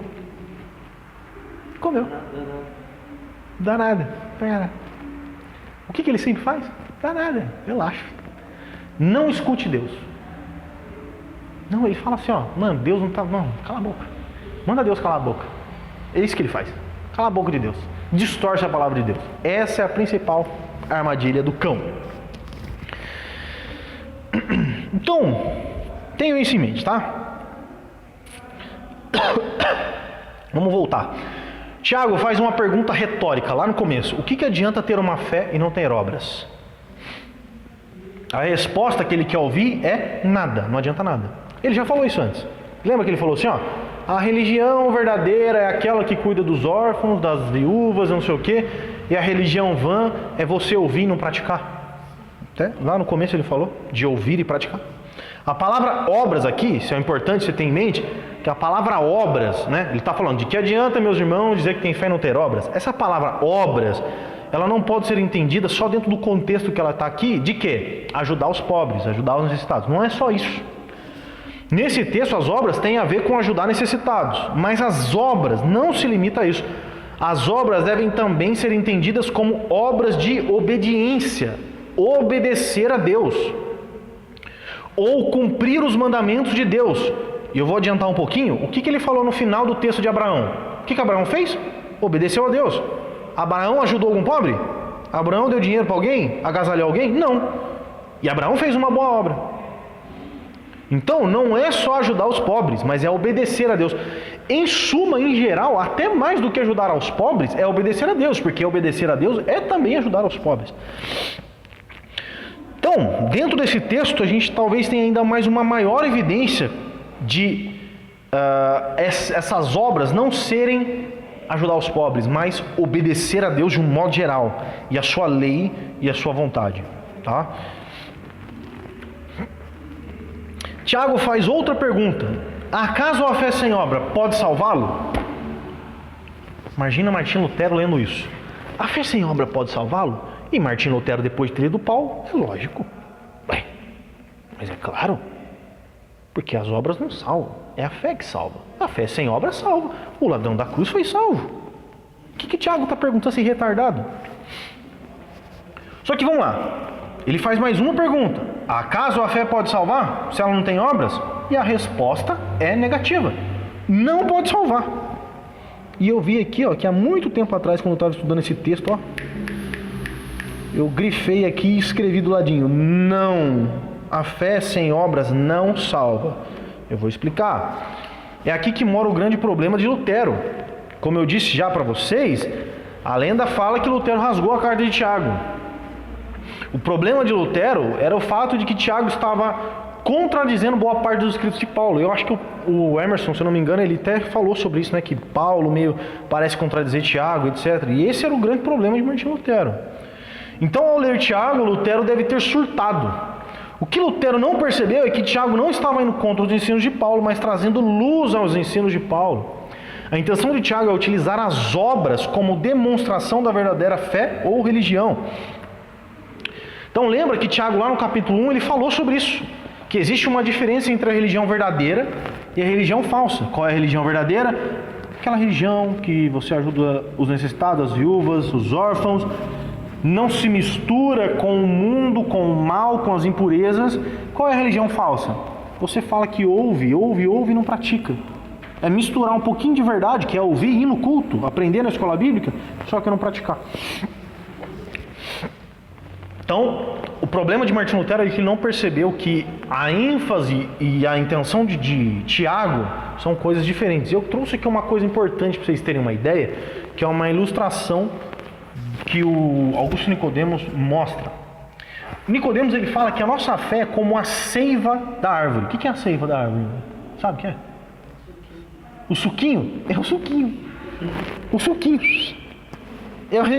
Comeu. Dá nada. O que ele sempre faz? Dá nada. Relaxa. Não escute Deus. Não, ele fala assim, ó: mano, Deus não tá... Não, cala a boca. Manda Deus calar a boca. É isso que ele faz. Cala a boca de Deus. Distorce a palavra de Deus. Essa é a principal armadilha do cão. Então, tenham isso em mente, tá? Vamos voltar. Tiago faz uma pergunta retórica lá no começo: o que adianta ter uma fé e não ter obras? A resposta que ele quer ouvir é nada, não adianta nada. Ele já falou isso antes. Lembra que ele falou assim, ó: a religião verdadeira é aquela que cuida dos órfãos, das viúvas, não sei o quê, e a religião vã é você ouvir e não praticar. Até lá no começo ele falou de ouvir e praticar. A palavra obras aqui, isso é importante você ter em mente, que a palavra obras, né? Ele está falando de que adianta, meus irmãos, dizer que tem fé e não ter obras. Essa palavra obras, ela não pode ser entendida só dentro do contexto que ela está aqui, de quê? Ajudar os pobres, ajudar os necessitados. Não é só isso. Nesse texto, as obras têm a ver com ajudar necessitados, mas as obras não se limitam a isso. As obras devem também ser entendidas como obras de obediência, obedecer a Deus, ou cumprir os mandamentos de Deus. E eu vou adiantar um pouquinho, o que ele falou no final do texto de Abraão? O que Abraão fez? Obedeceu a Deus. Abraão ajudou algum pobre? Abraão deu dinheiro para alguém? Agasalhou alguém? Não. E Abraão fez uma boa obra. Então, não é só ajudar os pobres, mas é obedecer a Deus. Em suma, em geral, até mais do que ajudar aos pobres, é obedecer a Deus, porque obedecer a Deus é também ajudar aos pobres. Então, dentro desse texto, a gente talvez tenha ainda mais uma maior evidência de essas obras não serem ajudar os pobres, mas obedecer a Deus de um modo geral, e a sua lei e a sua vontade. Tá? Tiago faz outra pergunta: acaso a fé sem obra pode salvá-lo? Imagina Martinho Lutero lendo isso. A fé sem obra pode salvá-lo? E Martinho Lutero, depois de ter lido Paulo, é lógico. Ué, mas é claro, porque as obras não salvam, é a fé que salva. A fé sem obra salva. O ladrão da cruz foi salvo. O que Tiago está perguntando, esse retardado? Só que vamos lá, ele faz mais uma pergunta: acaso a fé pode salvar se ela não tem obras? E a resposta é negativa, não pode salvar. E eu vi aqui, ó, que há muito tempo atrás, quando eu estava estudando esse texto, ó, eu grifei aqui e escrevi do ladinho: não, a fé sem obras não salva. Eu vou explicar. É aqui que mora o grande problema de Lutero. Como eu disse já para vocês, a lenda fala que Lutero rasgou a carta de Tiago. O problema de Lutero era o fato de que Tiago estava contradizendo boa parte dos escritos de Paulo. Eu acho que o Emerson, se eu não me engano, ele até falou sobre isso, né? Que Paulo meio parece contradizer Tiago, etc. E esse era o grande problema de Martinho Lutero. Então, ao ler Tiago, Lutero deve ter surtado. O que Lutero não percebeu é que Tiago não estava indo contra os ensinos de Paulo, mas trazendo luz aos ensinos de Paulo. A intenção de Tiago é utilizar as obras como demonstração da verdadeira fé ou religião. Então lembra que Tiago lá no capítulo 1 ele falou sobre isso, que existe uma diferença entre a religião verdadeira e a religião falsa. Qual é a religião verdadeira? Aquela religião que você ajuda os necessitados, as viúvas, os órfãos, não se mistura com o mundo, com o mal, com as impurezas. Qual é a religião falsa? Você fala que ouve e não pratica. É misturar um pouquinho de verdade, que é ouvir e ir no culto, aprender na escola bíblica, só que não praticar. Então, o problema de Martinho Lutero é que ele não percebeu que a ênfase e a intenção de Tiago são coisas diferentes. Eu trouxe aqui uma coisa importante para vocês terem uma ideia, que é uma ilustração que o Augusto Nicodemos mostra. Nicodemos ele fala que a nossa fé é como a seiva da árvore. O que é a seiva da árvore? Sabe o que é? O suquinho? É o suquinho. O suquinho.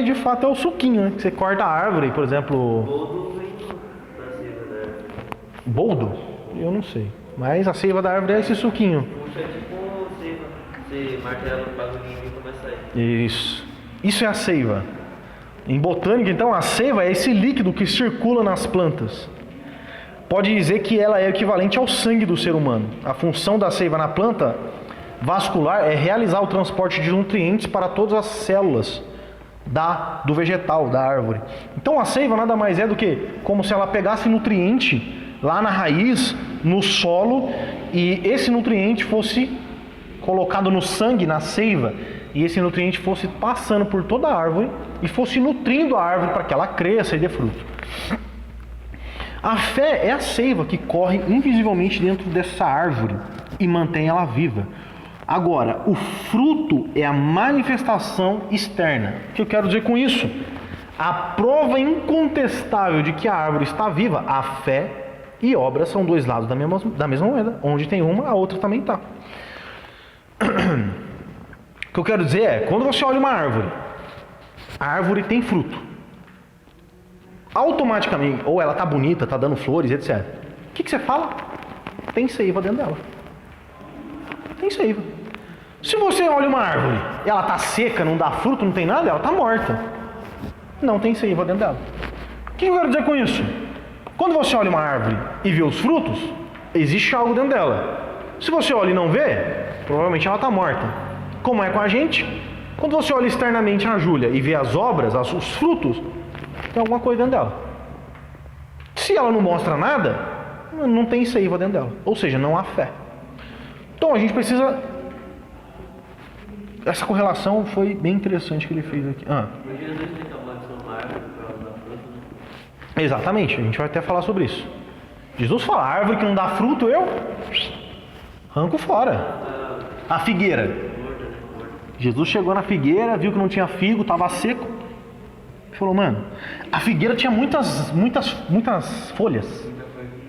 De fato é o suquinho, né? Você corta a árvore, por exemplo... Boldo? Eu não sei. Mas a seiva da árvore é esse suquinho. Puxa, é tipo seiva. Você martela no bagulhinho e começa a ir. Isso é a seiva. Em botânica, então, a seiva é esse líquido que circula nas plantas. Pode dizer que ela é equivalente ao sangue do ser humano. A função da seiva na planta vascular é realizar o transporte de nutrientes para todas as células do vegetal, da árvore. Então a seiva nada mais é do que como se ela pegasse nutriente lá na raiz, no solo, e esse nutriente fosse colocado no sangue, na seiva, e esse nutriente fosse passando por toda a árvore e fosse nutrindo a árvore para que ela cresça e dê fruto. A fé é a seiva que corre invisivelmente dentro dessa árvore e mantém ela viva. Agora, o fruto é a manifestação externa. O que eu quero dizer com isso? A prova incontestável de que a árvore está viva, a fé e obra são dois lados da mesma moeda. Onde tem uma, a outra também está. O que eu quero dizer é, quando você olha uma árvore, a árvore tem fruto. Automaticamente, ou ela tá bonita, tá dando flores, etc. O que você fala? Tem seiva dentro dela. Tem seiva. Se você olha uma árvore, ela tá seca, não dá fruto, não tem nada, ela tá morta. Não tem seiva dentro dela. O que eu quero dizer com isso? Quando você olha uma árvore e vê os frutos, existe algo dentro dela. Se você olha e não vê, provavelmente ela está morta. Como é com a gente? Quando você olha externamente a Júlia e vê as obras, os frutos, tem alguma coisa dentro dela. Se ela não mostra nada, não tem seiva dentro dela. Ou seja, não há fé. Então a gente precisa... Essa correlação foi bem interessante que ele fez aqui. Porque Jesus tem que amaldiçoar árvore para ela dar fruto, né? Exatamente, a gente vai até falar sobre isso. Jesus fala, árvore que não dá fruto, eu arranco fora. A figueira. Jesus chegou na figueira, viu que não tinha figo, estava seco. Ele falou, mano, a figueira tinha muitas folhas.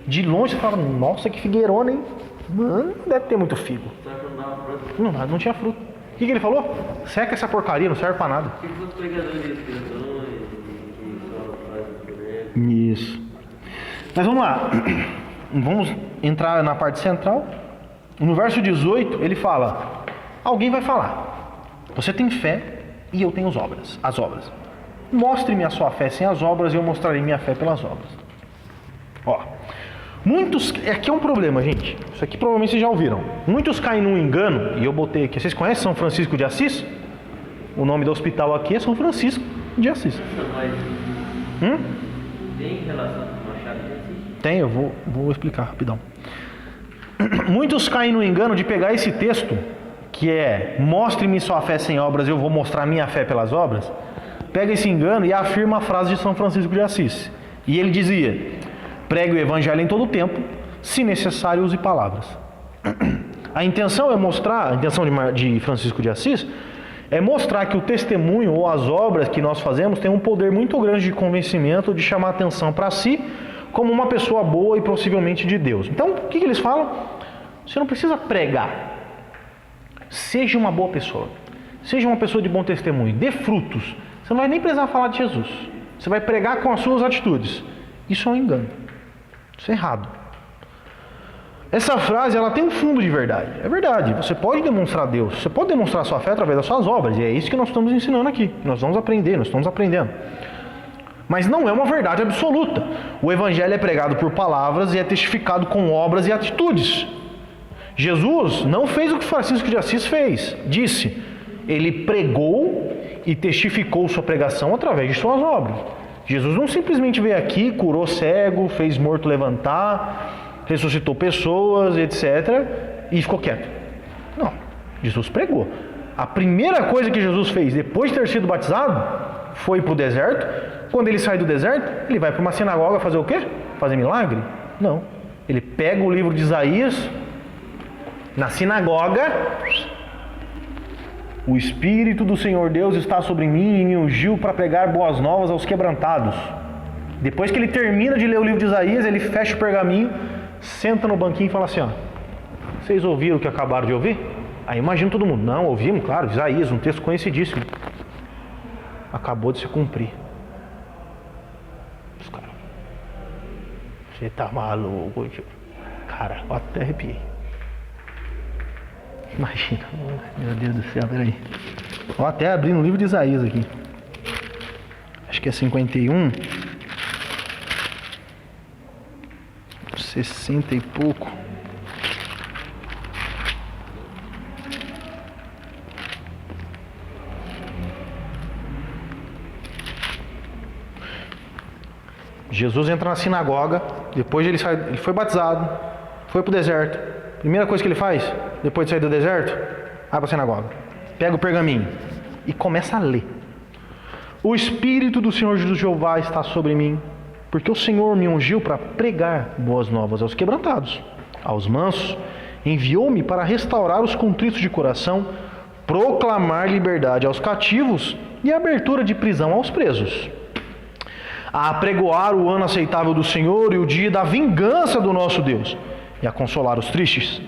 De longe você fala, nossa, que figueirona, hein? Mano, deve ter muito figo. Só que não dava fruto. Não tinha fruto. O que ele falou? Seca essa porcaria, não serve para nada. O que os pregadores de expressões que só fazem por ele? Isso. Mas vamos lá. Vamos entrar na parte central. No verso 18, ele fala, alguém vai falar, você tem fé e eu tenho as obras. Mostre-me a sua fé sem as obras e eu mostrarei minha fé pelas obras. Ó, muitos, aqui é um problema, gente. Isso aqui provavelmente vocês já ouviram. Muitos caem num engano, e eu botei aqui. Vocês conhecem São Francisco de Assis? O nome do hospital aqui é São Francisco de Assis. Mas tem relação com o Machado de Assis? Tem, eu vou explicar rapidão. Muitos caem no engano de pegar esse texto, que é mostre-me sua fé sem obras, eu vou mostrar minha fé pelas obras. Pega esse engano e afirma a frase de São Francisco de Assis. E ele dizia, pregue o evangelho em todo o tempo, se necessário use palavras. A intenção de Francisco de Assis é mostrar que o testemunho ou as obras que nós fazemos tem um poder muito grande de convencimento, de chamar atenção para si, como uma pessoa boa e possivelmente de Deus. Então, o que eles falam? Você não precisa pregar. Seja uma boa pessoa. Seja uma pessoa de bom testemunho. Dê frutos. Você não vai nem precisar falar de Jesus. Você vai pregar com as suas atitudes. Isso é um engano. Isso é errado. Essa frase, ela tem um fundo de verdade. É verdade. Você pode demonstrar Deus. Você pode demonstrar sua fé através das suas obras. E é isso que nós estamos ensinando aqui. Nós estamos aprendendo. Mas não é uma verdade absoluta. O evangelho é pregado por palavras e é testificado com obras e atitudes. Jesus não fez o que Francisco de Assis fez. Disse, ele pregou e testificou sua pregação através de suas obras. Jesus não simplesmente veio aqui, curou cego, fez morto levantar, ressuscitou pessoas, etc. e ficou quieto. Não, Jesus pregou. A primeira coisa que Jesus fez depois de ter sido batizado foi para o deserto. Quando ele sai do deserto, ele vai para uma sinagoga fazer o quê? Fazer milagre? Não. Ele pega o livro de Isaías, na sinagoga, o Espírito do Senhor Deus está sobre mim e me ungiu para pregar boas novas aos quebrantados. Depois que ele termina de ler o livro de Isaías, ele fecha o pergaminho, senta no banquinho e fala assim, ó, vocês ouviram o que acabaram de ouvir? Aí imagina todo mundo, não, ouvimos, claro, Isaías, um texto conhecidíssimo. Acabou de se cumprir. Os caras, você tá maluco, tio. Cara, eu até arrepiei. Imagina, meu Deus do céu, peraí. Vou até abrir no livro de Isaías aqui. Acho que é 51. 60 e pouco. Jesus entra na sinagoga, depois ele foi batizado, foi para o deserto. Primeira coisa que ele faz, depois de sair do deserto, vai para a sinagoga, pega o pergaminho e começa a ler. O Espírito do Senhor Jeová está sobre mim, porque o Senhor me ungiu para pregar boas novas aos quebrantados, aos mansos, enviou-me para restaurar os contritos de coração, proclamar liberdade aos cativos e abertura de prisão aos presos, a apregoar o ano aceitável do Senhor e o dia da vingança do nosso Deus, e a consolar os tristes,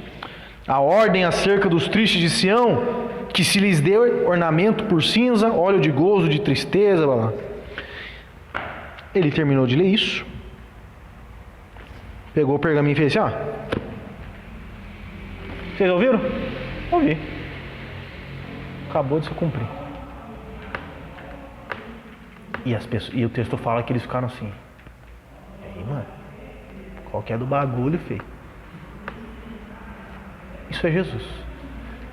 A ordem acerca dos tristes de Sião, que se lhes deu ornamento por cinza, óleo de gozo, de tristeza, blá blá. Ele terminou de ler isso, pegou o pergaminho e fez assim, ó. Vocês ouviram? Ouvi. Acabou de se cumprir. E o texto fala que eles ficaram assim. E aí, mano? Qual que é do bagulho, feio? Isso é Jesus.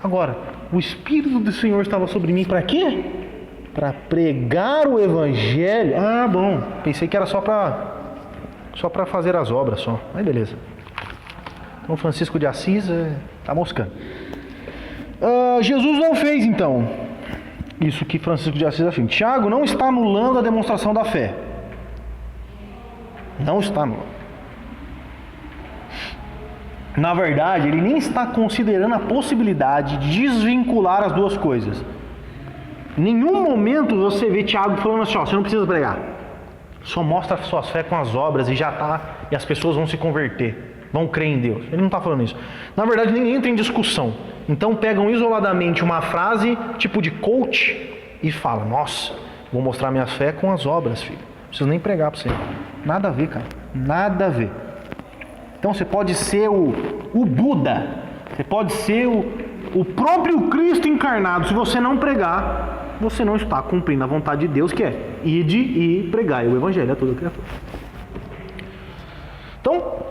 Agora, o Espírito do Senhor estava sobre mim para quê? Para pregar o Evangelho. Ah, bom. Pensei que era só para fazer as obras só. Mas beleza. Então Francisco de Assis tá moscando. Jesus não fez então isso que Francisco de Assis afirma. Tiago não está anulando a demonstração da fé. Não está anulando. Na verdade, ele nem está considerando a possibilidade de desvincular as duas coisas. Em nenhum momento você vê Tiago falando assim, ó, você não precisa pregar. Só mostra a sua fé com as obras e já tá, e as pessoas vão se converter, vão crer em Deus. Ele não está falando isso. Na verdade, nem entra em discussão. Então pegam isoladamente uma frase tipo de coach e falam, nossa, vou mostrar minha fé com as obras, filho. Não preciso nem pregar para você. Nada a ver, cara. Nada a ver. Então você pode ser o Buda, você pode ser o próprio Cristo encarnado. Se você não pregar, você não está cumprindo a vontade de Deus, que é ide e pregai o Evangelho a toda criatura. Então,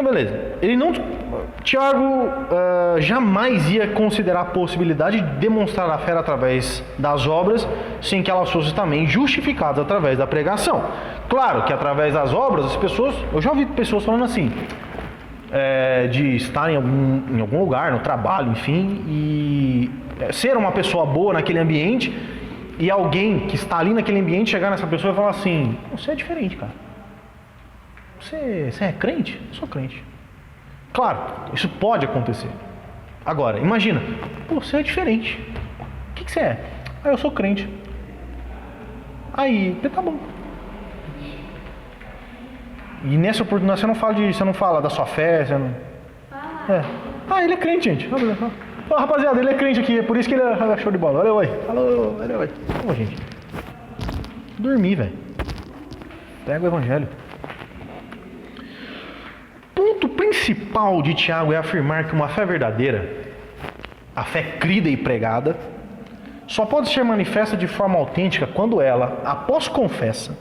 beleza. Tiago jamais ia considerar a possibilidade de demonstrar a fé através das obras, sem que elas fossem também justificadas através da pregação. Claro que através das obras, as pessoas, eu já ouvi pessoas falando assim, de estar em algum lugar, no trabalho, enfim, e ser uma pessoa boa naquele ambiente, e alguém que está ali naquele ambiente chegar nessa pessoa e falar assim, você é diferente, cara. Você é crente? Eu sou crente. Claro, isso pode acontecer. Agora, imagina, você é diferente. O que você é? Eu sou crente. Aí, tá bom. E nessa oportunidade você não fala da sua fé, você não... ele é crente, gente. Rapaziada, ele é crente aqui, é por isso que ele é show de bola. Olha oi. Alô, olha oi. Ô, gente. Dormir, velho. Pega o Evangelho. O ponto principal de Tiago é afirmar que uma fé verdadeira, a fé crida e pregada, só pode ser manifesta de forma autêntica quando ela, após confessa,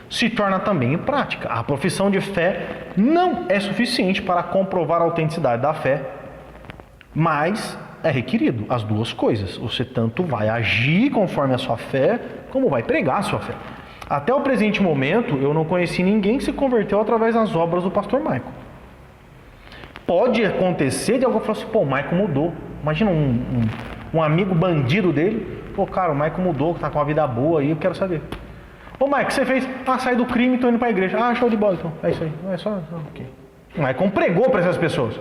se torna também em prática. A profissão de fé não é suficiente para comprovar a autenticidade da fé, mas é requerido as duas coisas. Você tanto vai agir conforme a sua fé, como vai pregar a sua fé. Até o presente momento, eu não conheci ninguém que se converteu através das obras do pastor Michael. Pode acontecer de alguém falar assim, o Michael mudou. Imagina um amigo bandido dele, cara, o Michael mudou, tá com uma vida boa aí, eu quero saber. Ô Michael, o que você fez? Saí do crime e tô indo pra igreja. Show de bola, então. É isso aí. É só ok. O Michael pregou para essas pessoas.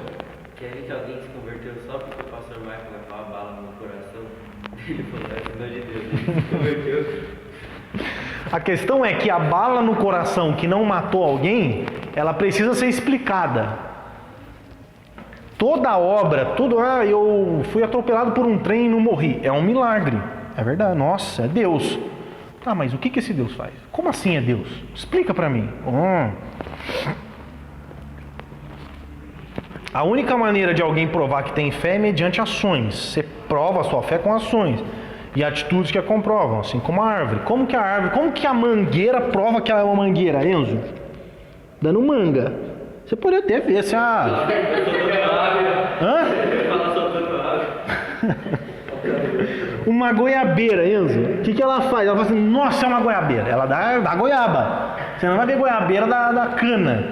Quer dizer que alguém se converteu só porque o pastor Michael levou a bala no coração? Ele falou, de Deus, ele se converteu. A questão é que a bala no coração que não matou alguém, ela precisa ser explicada. Toda obra, eu fui atropelado por um trem e não morri. É um milagre. É verdade. Nossa, é Deus. Tá, mas o que esse Deus faz? Como assim é Deus? Explica pra mim. A única maneira de alguém provar que tem fé é mediante ações. Você prova a sua fé com ações e atitudes que a comprovam, assim como a árvore. Como que a mangueira prova que ela é uma mangueira, Enzo? Dando manga. Você pode até ver se a... Uma goiabeira, Enzo. O que ela faz? Ela fala assim, nossa, é uma goiabeira. Ela dá goiaba. Você não vai ver goiabeira da cana.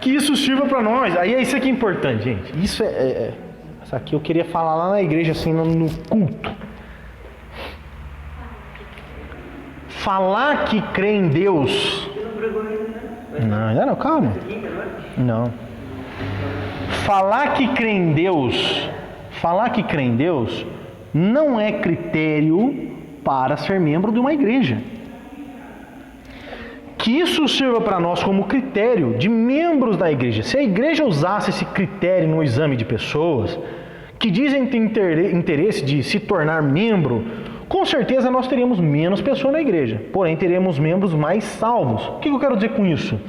Que isso sirva para nós. Aí é isso aqui é importante, gente. Isso isso aqui eu queria falar lá na igreja, assim, no culto. Falar que crê em Deus... Não, ainda não, calma. Não. Falar que crê em Deus não é critério para ser membro de uma igreja. que isso sirva para nós como critério de membros da igreja. Se a igreja usasse esse critério no exame de pessoas que dizem ter interesse de se tornar membro, com certeza nós teríamos menos pessoas na igreja, porém teremos membros mais salvos. O que eu quero dizer com isso?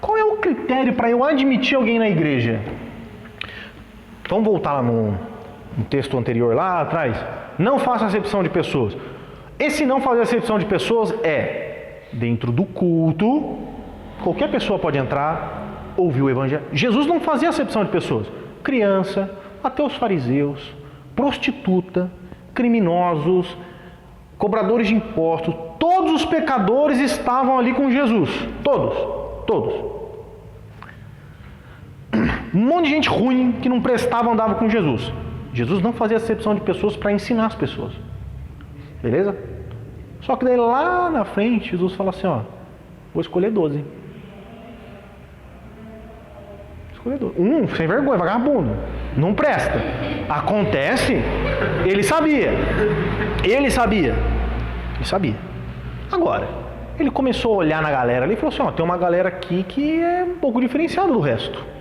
Qual é o critério para eu admitir alguém na igreja? Vamos voltar lá no texto anterior, lá atrás. Não faça acepção de pessoas. Esse não fazer acepção de pessoas é dentro do culto, qualquer pessoa pode entrar, ouvir o evangelho. Jesus não fazia acepção de pessoas. Criança, até os fariseus, prostituta, criminosos, cobradores de impostos, todos os pecadores estavam ali com Jesus. Todos. Um monte de gente ruim que não prestava andava com Jesus. Jesus não fazia acepção de pessoas para ensinar as pessoas. Beleza? Só que daí lá na frente Jesus fala assim, ó, vou escolher 12. Escolher 12. Sem vergonha, vagabundo. Não presta. Acontece, ele sabia. Agora, ele começou a olhar na galera ali e falou assim, ó, tem uma galera aqui que é um pouco diferenciada do resto.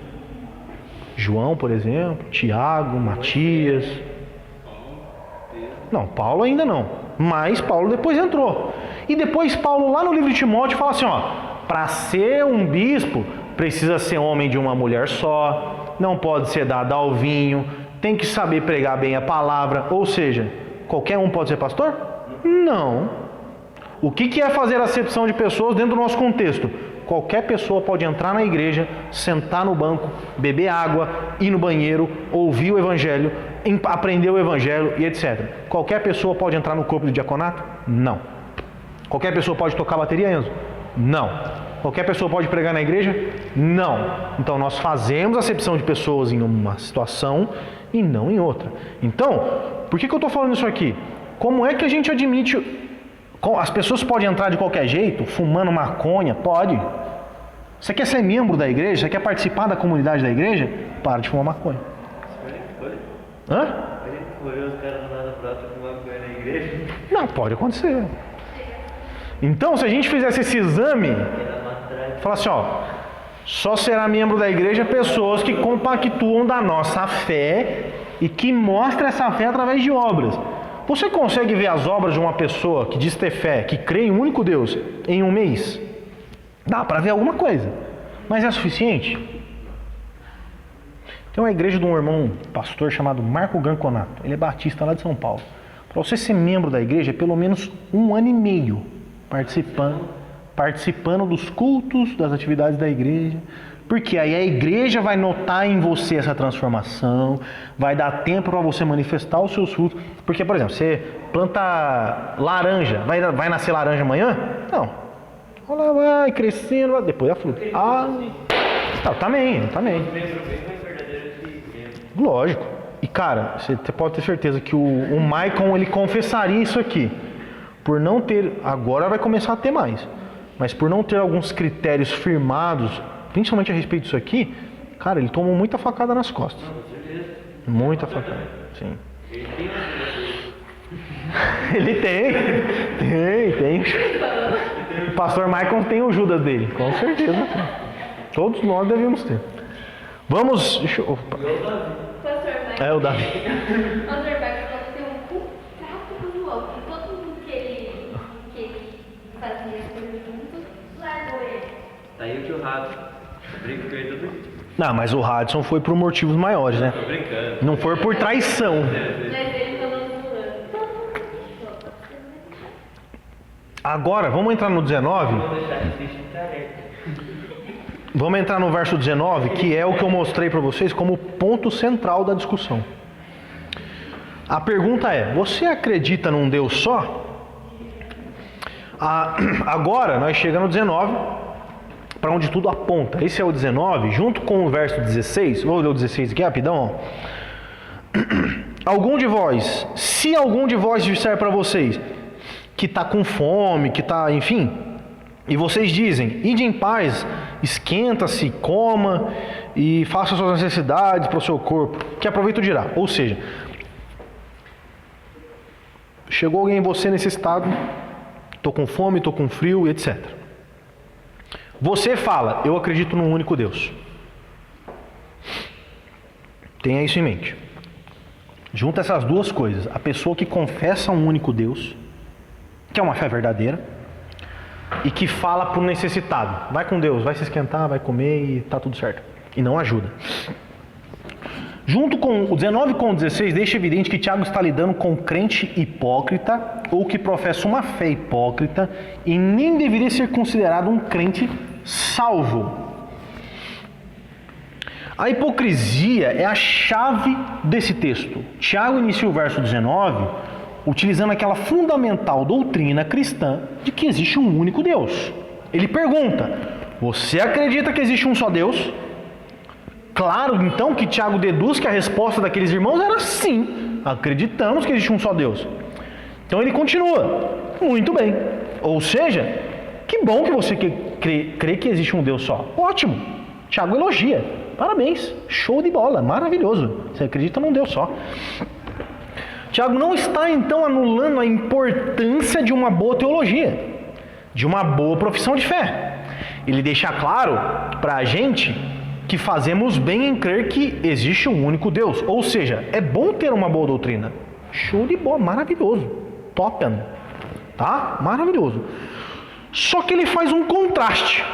João, por exemplo, Tiago, Matias. Não, Paulo ainda não. Mas Paulo depois entrou. E depois Paulo lá no livro de Timóteo fala assim, ó, para ser um bispo precisa ser homem de uma mulher só, não pode ser dado ao vinho, tem que saber pregar bem a palavra. Ou seja, qualquer um pode ser pastor? Não. O que é fazer acepção de pessoas dentro do nosso contexto? Qualquer pessoa pode entrar na igreja, sentar no banco, beber água, ir no banheiro, ouvir o evangelho, aprender o evangelho e etc. Qualquer pessoa pode entrar no corpo do diaconato? Não. Qualquer pessoa pode tocar bateria, Enzo? Não. Qualquer pessoa pode pregar na igreja? Não. Então nós fazemos acepção de pessoas em uma situação e não em outra. Então, por que eu estou falando isso aqui? Como é que a gente admite... As pessoas podem entrar de qualquer jeito, fumando maconha? Pode. Você quer ser membro da igreja? Você quer participar da comunidade da igreja? Para de fumar maconha. Hã? A gente foi os caras lá na praça fumar maconha na igreja. Não, pode acontecer. Então, se a gente fizesse esse exame, fala assim, ó, só será membro da igreja pessoas que compactuam da nossa fé e que mostram essa fé através de obras. Você consegue ver as obras de uma pessoa que diz ter fé, que crê em um único Deus, em um mês? Dá para ver alguma coisa, mas é suficiente? Tem uma igreja de um irmão pastor chamado Marco Ganconato, ele é batista lá de São Paulo. Para você ser membro da igreja, é pelo menos 1 ano e meio participando dos cultos, das atividades da igreja, porque aí a igreja vai notar em você essa transformação, vai dar tempo para você manifestar os seus frutos. Porque, por exemplo, você planta laranja, vai nascer laranja amanhã? Não. Ela vai crescendo, depois a fruta. Também. Lógico. E cara, você pode ter certeza que o Maicon, ele confessaria isso aqui. Por não ter, agora vai começar a ter mais, mas por não ter alguns critérios firmados, principalmente a respeito disso aqui, cara, ele tomou muita facada nas costas. Muita facada, sim. Ele tem. O pastor Michael tem o Judas dele, com certeza. Todos nós devemos ter. Vamos... Opa. É o Davi. Pastor Michael tem um contrato com o João, que todo mundo que ele fazia as coisas juntos, largou ele. Tá aí o tio Rato. Brinco com ele todo dia. Não, mas o Hudson foi por motivos maiores, né? Tô brincando. Não foi por traição. Mas ele falou zoando. Agora, vamos entrar no 19. Vamos deixar esse bicho careca. Vamos entrar no verso 19, que é o que eu mostrei para vocês como ponto central da discussão. A pergunta é, você acredita num Deus só? Agora, nós chegamos no 19, para onde tudo aponta. Esse é o 19, junto com o verso 16. Vou ler o 16 aqui rapidão. Se algum de vós disser para vocês que está com fome, que está, enfim, e vocês dizem, ide em paz, esquenta-se, coma e faça suas necessidades para o seu corpo, que aproveito dirá. Ou seja, chegou alguém em você necessitado, estou com fome, estou com frio, etc. Você fala, eu acredito num único Deus. Tenha isso em mente. Junta essas duas coisas. A pessoa que confessa um único Deus, que é uma fé verdadeira, e que fala para o necessitado. Vai com Deus, vai se esquentar, vai comer e tá tudo certo. E não ajuda. Junto com o 19 com o 16, deixa evidente que Tiago está lidando com um crente hipócrita, ou que professa uma fé hipócrita, e nem deveria ser considerado um crente salvo. A hipocrisia é a chave desse texto. Tiago inicia o verso 19 utilizando aquela fundamental doutrina cristã de que existe um único Deus. Ele pergunta, você acredita que existe um só Deus? Claro, então, que Tiago deduz que a resposta daqueles irmãos era sim, acreditamos que existe um só Deus. Então ele continua, muito bem. Ou seja, que bom que você crê que existe um Deus só. Ótimo, Tiago elogia, parabéns, show de bola, maravilhoso. Você acredita num Deus só. Tiago não está então anulando a importância de uma boa teologia, de uma boa profissão de fé. Ele deixa claro para a gente que fazemos bem em crer que existe um único Deus. Ou seja, é bom ter uma boa doutrina. Show de bola, maravilhoso. Toppen. Tá? Maravilhoso. Só que ele faz um contraste.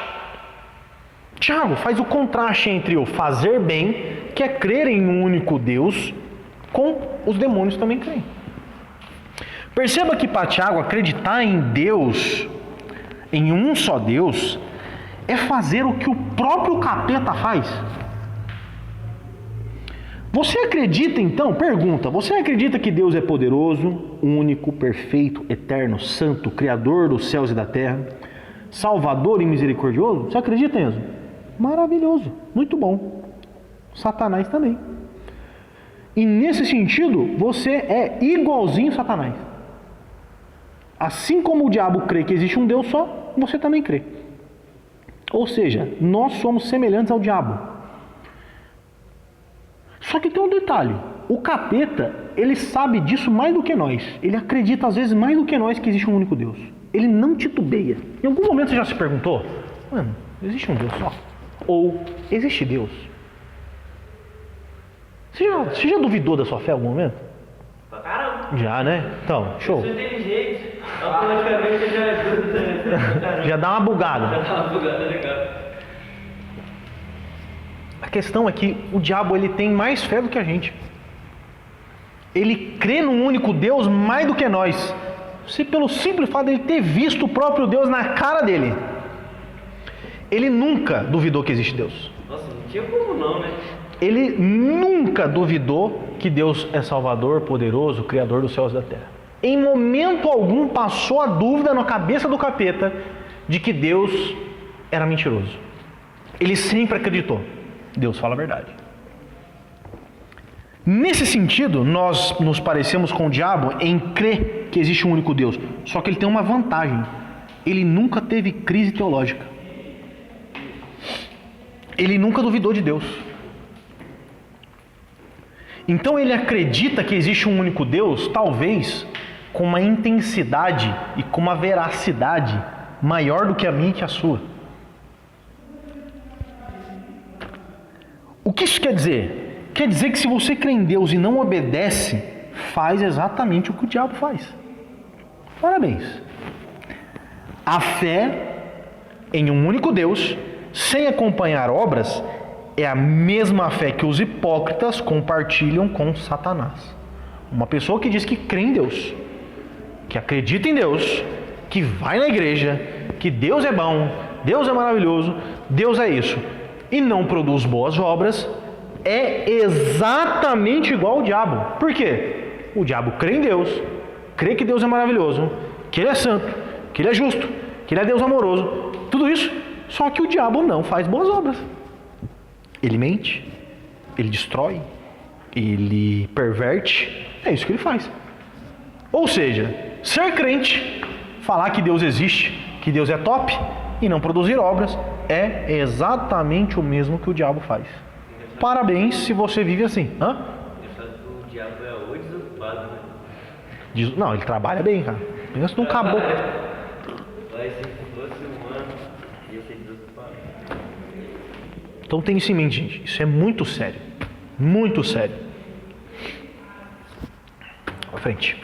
Tiago faz o contraste entre o fazer bem, que é crer em um único Deus, com os demônios também creem. Perceba que para Tiago acreditar em Deus, em um só Deus, é fazer o que o próprio capeta faz. Você acredita então, pergunta, você acredita que Deus é poderoso, único, perfeito, eterno, santo, criador dos céus e da terra, salvador e misericordioso? Você acredita, Enzo? Maravilhoso, muito bom. Satanás também. E nesse sentido, você é igualzinho a Satanás. Assim como o diabo crê que existe um Deus só, você também crê. Ou seja, nós somos semelhantes ao diabo. Só que tem um detalhe. O capeta, ele sabe disso mais do que nós. Ele acredita às vezes mais do que nós que existe um único Deus. Ele não titubeia. Em algum momento você já se perguntou, mano, existe um Deus só? Ou existe Deus? Você já duvidou da sua fé em algum momento? Pra caramba. Já, né? Então, show. Eu sou inteligente. Automaticamente já é dúvida. Já dá uma bugada. Já dá uma bugada legal. A questão é que o diabo ele tem mais fé do que a gente. Ele crê num único Deus mais do que nós. Se pelo simples fato de ele ter visto o próprio Deus na cara dele. Ele nunca duvidou que existe Deus. Nossa, não tinha como não, né? Ele nunca duvidou que Deus é Salvador, poderoso, Criador dos céus e da terra. Em momento algum passou a dúvida na cabeça do capeta de que Deus era mentiroso. Ele sempre acreditou. Deus fala a verdade. Nesse sentido, nós nos parecemos com o diabo em crer que existe um único Deus. Só que ele tem uma vantagem. Ele nunca teve crise teológica. Ele nunca duvidou de Deus. Então ele acredita que existe um único Deus, talvez com uma intensidade e com uma veracidade maior do que a minha e que a sua. O que isso quer dizer? Quer dizer que se você crê em Deus e não obedece, faz exatamente o que o diabo faz. Parabéns. A fé em um único Deus, sem acompanhar obras, é a mesma fé que os hipócritas compartilham com Satanás. Uma pessoa que diz que crê em Deus, que acredita em Deus, que vai na igreja, que Deus é bom, Deus é maravilhoso, Deus é isso, e não produz boas obras, é exatamente igual ao diabo. Por quê? O diabo crê em Deus, crê que Deus é maravilhoso, que Ele é santo, que Ele é justo, que Ele é Deus amoroso, tudo isso, só que o diabo não faz boas obras. Ele mente, ele destrói, ele perverte, é isso que ele faz. Ou seja, ser crente, falar que Deus existe, que Deus é top e não produzir obras, é exatamente o mesmo que o diabo faz. Parabéns se você vive assim. Hã? O diabo é o desocupado, né? Não, ele trabalha bem, cara. Pensa num caboclo. Vai ser que fosse humano, ia Então tem isso em mente, gente. Isso é muito sério. Muito sério. À frente.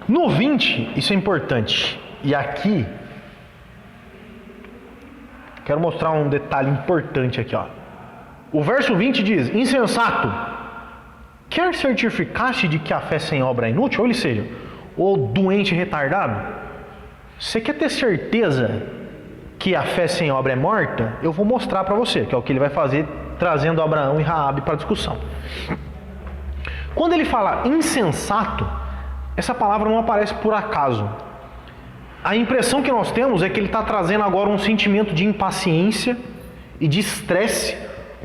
No 20, isso é importante. E aqui, quero mostrar um detalhe importante aqui, ó. O verso 20 diz: insensato, quer certificar-se de que a fé sem obra é inútil? Ou seja, o doente retardado, você quer ter certeza que a fé sem obra é morta? Eu vou mostrar para você, que é o que ele vai fazer, trazendo Abraão e Raabe para a discussão. Quando ele fala insensato, essa palavra não aparece por acaso. A impressão que nós temos é que ele está trazendo agora um sentimento de impaciência e de estresse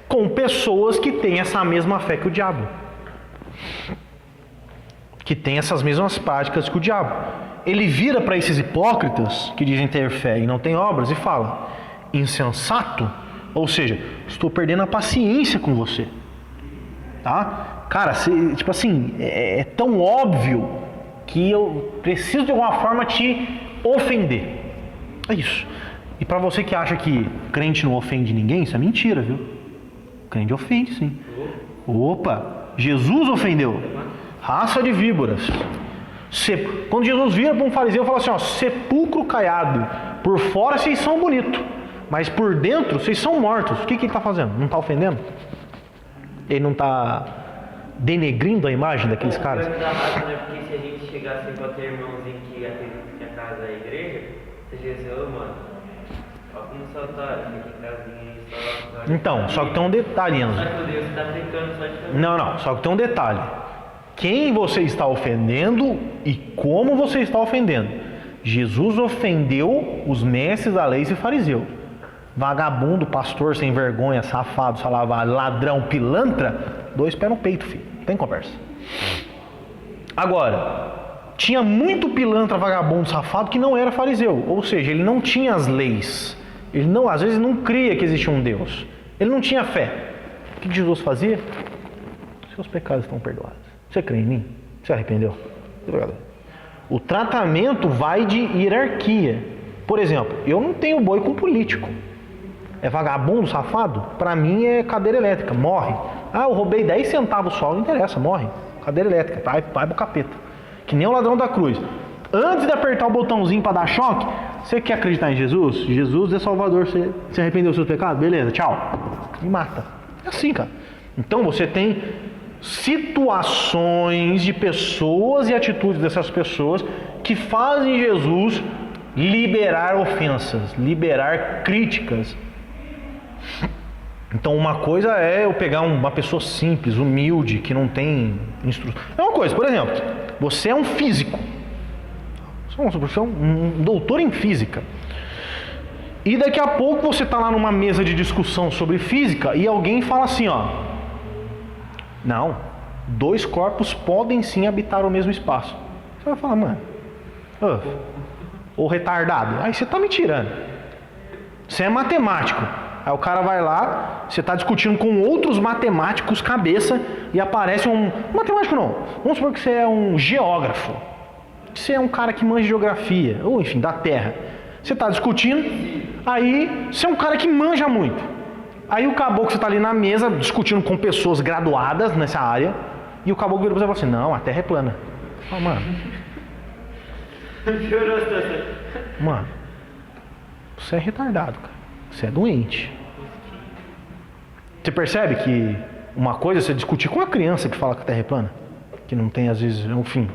com pessoas que têm essa mesma fé que o diabo, que têm essas mesmas práticas que o diabo. Ele vira para esses hipócritas que dizem ter fé e não têm obras e fala: insensato, ou seja, estou perdendo a paciência com você, tá? Cara, tipo assim, é tão óbvio que eu preciso de alguma forma te ofender. É isso. E para você que acha que crente não ofende ninguém, isso é mentira, viu? Crente ofende, sim. Opa, Jesus ofendeu. Raça de víboras. Quando Jesus vira para um fariseu e fala assim, ó, sepulcro caiado, por fora vocês são bonitos, mas por dentro vocês são mortos. O que ele está fazendo? Não está ofendendo? Ele não está denegrindo a imagem daqueles caras? Porque se a gente chegasse para ter irmãozinho que acredita que a casa é a igreja, você diria assim, ô mano, ó como saltar, aqui em casinha aí, Então, só que tem um detalhe, Enzo. Só que Deus está brincando só de fazer. Não, só que tem um detalhe. Quem você está ofendendo e como você está ofendendo. Jesus ofendeu os mestres da lei e fariseu. Vagabundo, pastor sem vergonha, safado, salavado, ladrão, pilantra, 2 pés no peito, filho. Não tem conversa. Agora, tinha muito pilantra, vagabundo, safado que não era fariseu. Ou seja, ele não tinha as leis. Ele não, às vezes não cria que existia um Deus. Ele não tinha fé. O que Jesus fazia? Seus pecados estão perdoados. Você crê em mim? Você arrependeu? O tratamento vai de hierarquia. Por exemplo, eu não tenho boi com político. É vagabundo, safado? Para mim é cadeira elétrica, morre. Ah, eu roubei 10 centavos só, não interessa, morre. Cadeira elétrica, vai pro capeta. Que nem o ladrão da cruz. Antes de apertar o botãozinho para dar choque, você quer acreditar em Jesus? Jesus é Salvador, você arrependeu dos seus pecados? Beleza, tchau. Me mata. É assim, cara. Então você tem situações de pessoas e atitudes dessas pessoas que fazem Jesus liberar ofensas, liberar críticas. Então uma coisa é eu pegar uma pessoa simples, humilde, que não tem instrução. É uma coisa, por exemplo, você é um físico, você é um doutor em física, e daqui a pouco você está lá numa mesa de discussão sobre física e alguém fala assim, ó, não, 2 corpos podem sim habitar o mesmo espaço. Você vai falar, mano, ô retardado, aí você está me tirando. Você é matemático. Aí o cara vai lá, você está discutindo com outros matemáticos cabeça e aparece um... Matemático não, vamos supor que você é um geógrafo. Você é um cara que manja geografia, ou enfim, da Terra. Você está discutindo, aí você é um cara que manja muito. Aí o caboclo, você está ali na mesa, discutindo com pessoas graduadas nessa área, e o caboclo vira para você e fala assim, não, a Terra é plana. Fala, mano, você é retardado, cara. Você é doente. Você percebe que uma coisa é você discutir com uma criança que fala que a Terra é plana, que não tem às vezes, enfim.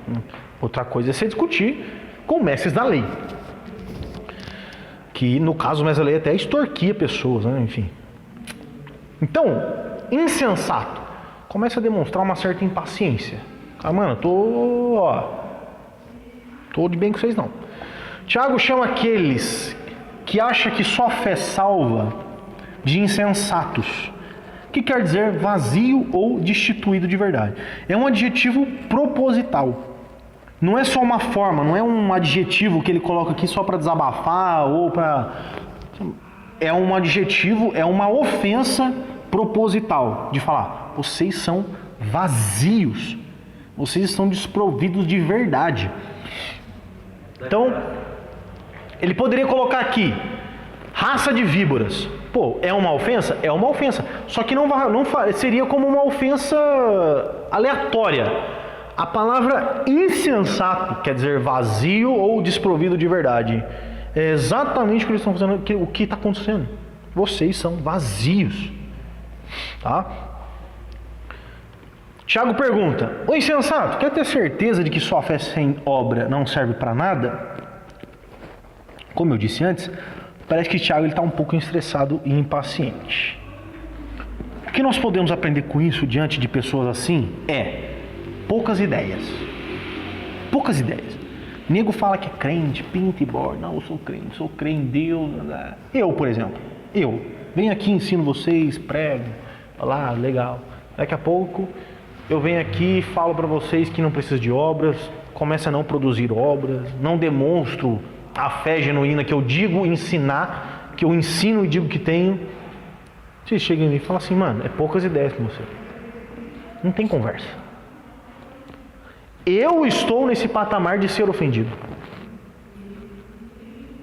Outra coisa é você discutir com mestres da lei, que no caso o mestre da lei até extorquia pessoas, né? Enfim. Então, insensato, começa a demonstrar uma certa impaciência. Cara, mano, tô de bem com vocês não. Tiago chama aqueles que acham que só fé salva de insensatos, que quer dizer vazio ou destituído de verdade. É um adjetivo proposital. Não é só uma forma, não é um adjetivo que ele coloca aqui só para desabafar ou para... É um adjetivo, é uma ofensa proposital de falar, vocês são vazios, vocês estão desprovidos de verdade. Então, ele poderia colocar aqui, Raça de víboras. Pô, é uma ofensa? É uma ofensa. Só que não seria como uma ofensa aleatória. A palavra insensato quer dizer vazio ou desprovido de verdade. É exatamente o que eles estão fazendo, o que está acontecendo. Vocês são vazios. Tá? Tiago pergunta: ô insensato, quer ter certeza de que sua fé sem obra não serve para nada? Como eu disse antes, parece que Tiago está um pouco estressado e impaciente. O que nós podemos aprender com isso diante de pessoas assim é poucas ideias. Poucas ideias. Nego fala que é crente, pinta e borda. Não, eu sou crente em Deus. Eu, por exemplo, venho aqui, ensino vocês, prego, lá, legal. Daqui a pouco eu venho aqui e falo para vocês que não precisa de obras, começo a não produzir obras, não demonstro a fé genuína que eu digo ensinar, que eu ensino e digo que tenho. Vocês chegam em mim e falam assim: mano, é poucas ideias com você. Não tem conversa. Eu estou nesse patamar de ser ofendido.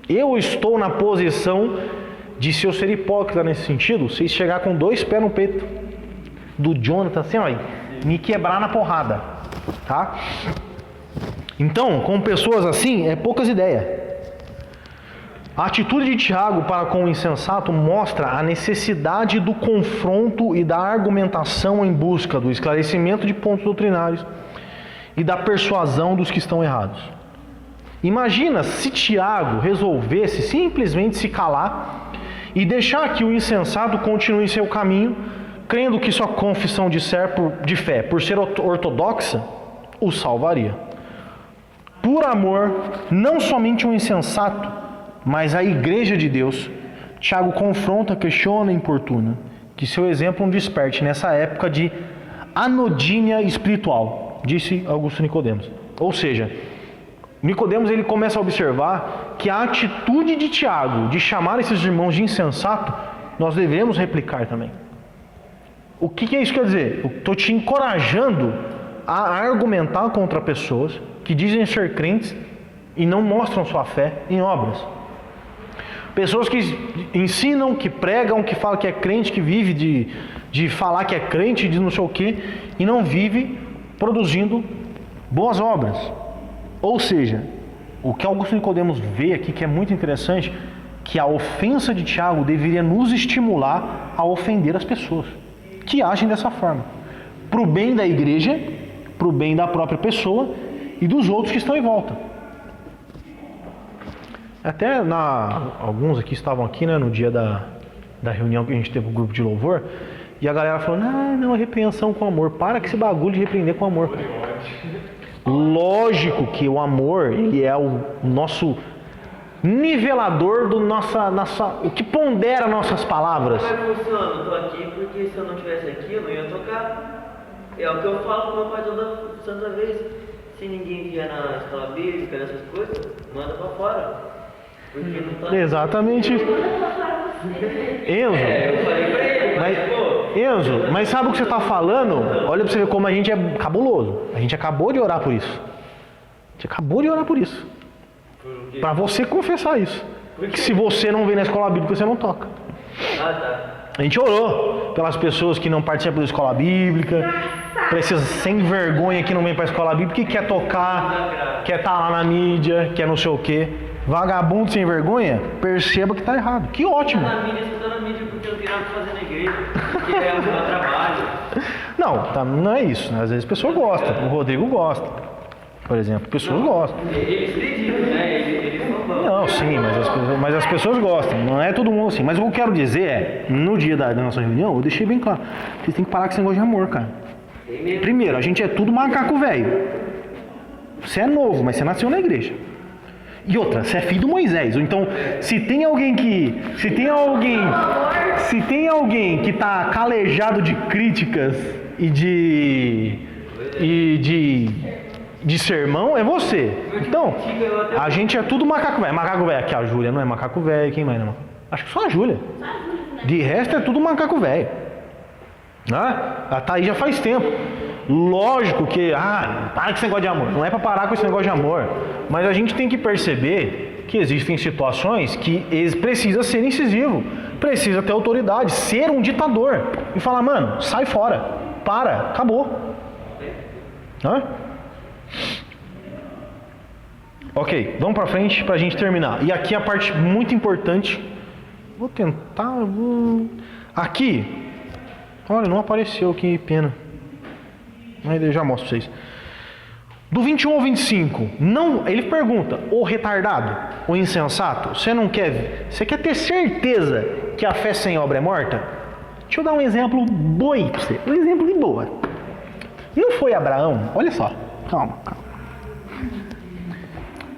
Eu estou na posição de, se eu ser hipócrita nesse sentido, vocês chegar com 2 pés no peito do Jonathan, assim, ó, me quebrar na porrada, tá? Então, com pessoas assim, é poucas ideias. A atitude de Tiago para com o insensato mostra a necessidade do confronto e da argumentação em busca do esclarecimento de pontos doutrinários e da persuasão dos que estão errados. Imagina se Tiago resolvesse simplesmente se calar e deixar que o insensato continue em seu caminho, crendo que sua confissão de fé, por ser ortodoxa, o salvaria. Por amor, não somente o insensato, mas a igreja de Deus, Tiago confronta, questiona e importuna, que seu exemplo não desperte nessa época de anodínia espiritual, disse Augusto Nicodemos. Ou seja, Nicodemos ele começa a observar que a atitude de Tiago de chamar esses irmãos de insensato, nós devemos replicar também. O que é isso que quer dizer? Eu estou te encorajando a argumentar contra pessoas que dizem ser crentes e não mostram sua fé em obras. Pessoas que ensinam, que pregam, que falam que é crente, que vive de falar que é crente, de não sei o quê, e não vive produzindo boas obras. Ou seja, o que Augusto Nicodemos vê aqui, que é muito interessante, que a ofensa de Tiago deveria nos estimular a ofender as pessoas que agem dessa forma, para o bem da igreja, para o bem da própria pessoa e dos outros que estão em volta. Até alguns aqui estavam aqui, né, no dia da reunião que a gente teve com o grupo de louvor, e a galera falou: não, repreensão com amor. Para com esse bagulho de repreender com amor, cara. Lógico que o amor, ele é o nosso nivelador do o que pondera nossas palavras. Como é que funciona? Eu tô aqui porque se eu não estivesse aqui eu não ia tocar. É o que eu falo com meu pai toda santa vez. Se ninguém vier na escola bíblica, nessas coisas, manda pra fora. Porque não tá. Exatamente. Enzo. Eu falei pra ele, Enzo, mas sabe o que você está falando? Olha pra você ver como a gente é cabuloso. A gente acabou de orar por isso. A gente acabou de orar por isso. Para você confessar isso. Que se você não vem na escola bíblica, você não toca. Ah, tá. A gente orou pelas pessoas que não participam da escola bíblica, para esses sem vergonha que não vem para a escola bíblica, que quer tocar, quer estar lá na mídia, quer não sei o quê. Vagabundo sem vergonha, perceba que está errado. Que ótimo. Na mídia, você tá na mídia porque eu tenho algo que fazer na igreja, que é o meu trabalho. Não é isso, né? Às vezes a pessoa gosta. O Rodrigo gosta, por exemplo. Pessoas gostam. Eles acreditam, né? Eles não vão. Não, sim, mas as pessoas gostam. Não é todo mundo assim. Mas o que eu quero dizer é, no dia da nossa reunião, eu deixei bem claro. Vocês têm que parar com esse negócio de amor, cara. Primeiro, a gente é tudo macaco velho. Você é novo, mas você nasceu na igreja. E outra, você é filho do Moisés. Então, se tem alguém que está calejado de críticas e de sermão, é você. Então, a gente é tudo macaco velho. Macaco velho aqui, a Júlia não é macaco velho. Quem mais não? Acho que só a Júlia. De resto é tudo macaco velho. A Thaís já faz tempo. Lógico que, para com esse negócio de amor. Não é para parar com esse negócio de amor. Mas a gente tem que perceber que existem situações que precisa ser incisivo, precisa ter autoridade, ser um ditador e falar, mano, sai fora, para, acabou. Hã? Ok, vamos pra frente pra gente terminar. E aqui a parte muito importante. Vou tentar. Aqui. Olha, não apareceu, que pena. Mas eu já mostro pra vocês. Do 21 ao 25, não, ele pergunta, ô retardado, ô insensato, você quer ter certeza que a fé sem obra é morta? Deixa eu dar um exemplo boi pra você, um exemplo de boa. Não foi Abraão? Olha só, calma.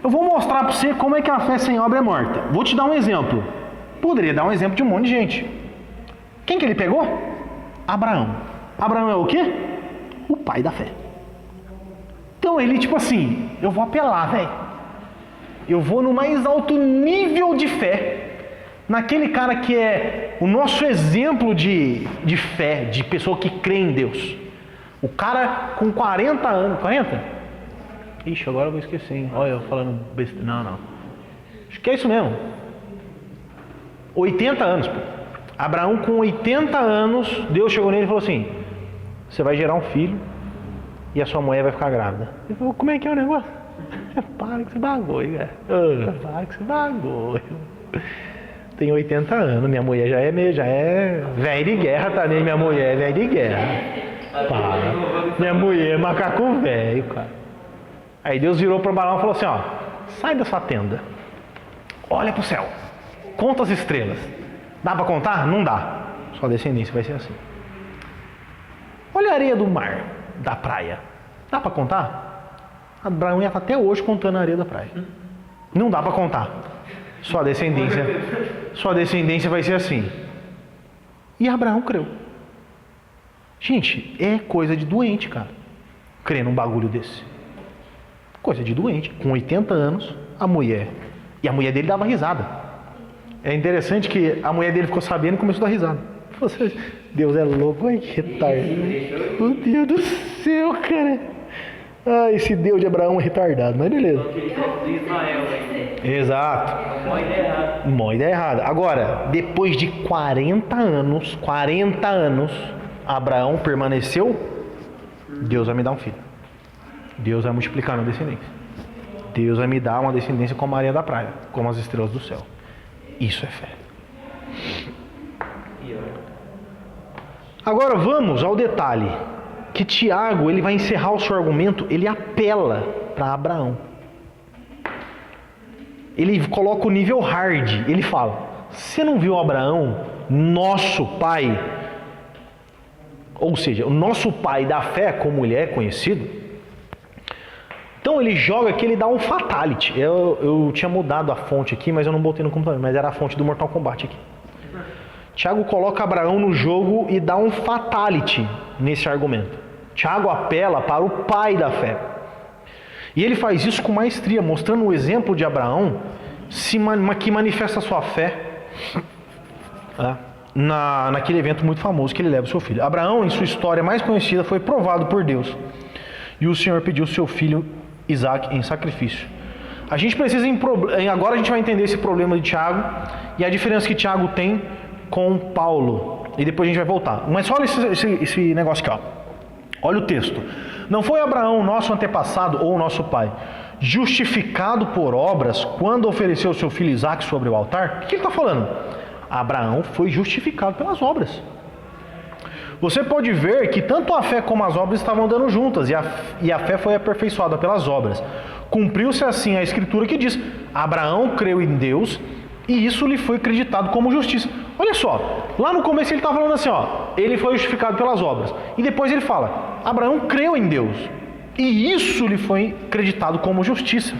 Eu vou mostrar pra você como é que a fé sem obra é morta. Vou te dar um exemplo. Poderia dar um exemplo de um monte de gente. Quem que ele pegou? Abraão. Abraão é o quê? O pai da fé. Então ele, tipo assim, eu vou apelar, velho. Eu vou no mais alto nível de fé. Naquele cara que é o nosso exemplo de fé, de pessoa que crê em Deus. O cara com 40 anos. 40? Ixi, agora eu vou esquecer, hein? Olha, eu falando besteira. Não. Acho que é isso mesmo. 80 anos, pô. Abraão com 80 anos, Deus chegou nele e falou assim: você vai gerar um filho e a sua mulher vai ficar grávida. Ele falou, como é que é o negócio? Para com esse bagulho, cara. Para com esse bagulho. Tem 80 anos, minha mulher já é velha de guerra também, minha mulher é velha de guerra. Para. Minha mulher é macaco velho, cara. Aí Deus virou para Abraão e falou assim, ó, sai da sua tenda, olha pro céu, conta as estrelas. Dá para contar? Não dá. Sua descendência vai ser assim. Olha a areia do mar, da praia. Dá para contar? Abraão ia estar até hoje contando a areia da praia. Não dá para contar. Sua descendência vai ser assim. E Abraão creu. Gente, é coisa de doente, cara. Crer num bagulho desse. Coisa de doente. Com 80 anos, a mulher. E a mulher dele dava risada. É interessante que a mulher dele ficou sabendo e começou a dar risada. Deus é louco, ai que retardado. Meu Deus do céu, cara. Ah, esse Deus de Abraão é retardado, mas beleza. Exato. Uma ideia errada. Agora, depois de 40 anos, Abraão permaneceu, Deus vai me dar um filho. Deus vai multiplicar minha descendência. Deus vai me dar uma descendência como a areia da praia, como as estrelas do céu. Isso é fé. Agora vamos ao detalhe, que Tiago, ele vai encerrar o seu argumento, ele apela para Abraão. Ele coloca o nível hard, ele fala, você não viu Abraão, nosso pai, ou seja, o nosso pai da fé, como ele é conhecido? Então ele joga aqui, ele dá um fatality. Eu tinha mudado a fonte aqui, mas eu não botei no computador, mas era a fonte do Mortal Kombat aqui. Tiago coloca Abraão no jogo e dá um fatality nesse argumento. Tiago apela para o pai da fé. E ele faz isso com maestria, mostrando o exemplo de Abraão que manifesta a sua fé naquele evento muito famoso que ele leva o seu filho. Abraão, em sua história mais conhecida, foi provado por Deus. E o Senhor pediu seu filho Isaac em sacrifício. A gente precisa, agora a gente vai entender esse problema de Tiago e a diferença que Tiago tem com Paulo. E depois a gente vai voltar. Mas olha esse negócio aqui, ó. Olha o texto. Não foi Abraão, nosso antepassado ou nosso pai, justificado por obras quando ofereceu seu filho Isaac sobre o altar? O que ele está falando? Abraão foi justificado pelas obras. Você pode ver que tanto a fé como as obras estavam andando juntas, e a fé foi aperfeiçoada pelas obras. Cumpriu-se assim a escritura que diz, Abraão creu em Deus, e isso lhe foi acreditado como justiça. Olha só, lá no começo ele está falando assim, ó, ele foi justificado pelas obras. E depois ele fala, Abraão creu em Deus, e isso lhe foi acreditado como justiça.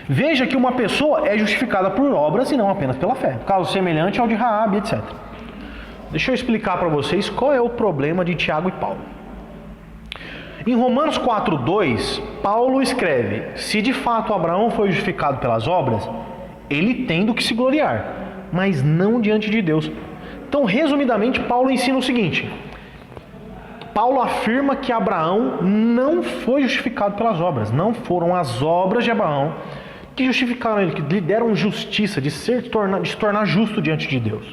Veja que uma pessoa é justificada por obras e não apenas pela fé. Caso semelhante ao de Raabe, etc. Deixa eu explicar para vocês qual é o problema de Tiago e Paulo. Em Romanos 4:2, Paulo escreve, se de fato Abraão foi justificado pelas obras, ele tem do que se gloriar, mas não diante de Deus. Então, resumidamente, Paulo ensina o seguinte, Paulo afirma que Abraão não foi justificado pelas obras. Não foram as obras de Abraão que justificaram ele, que lhe deram justiça, de se tornar justo diante de Deus.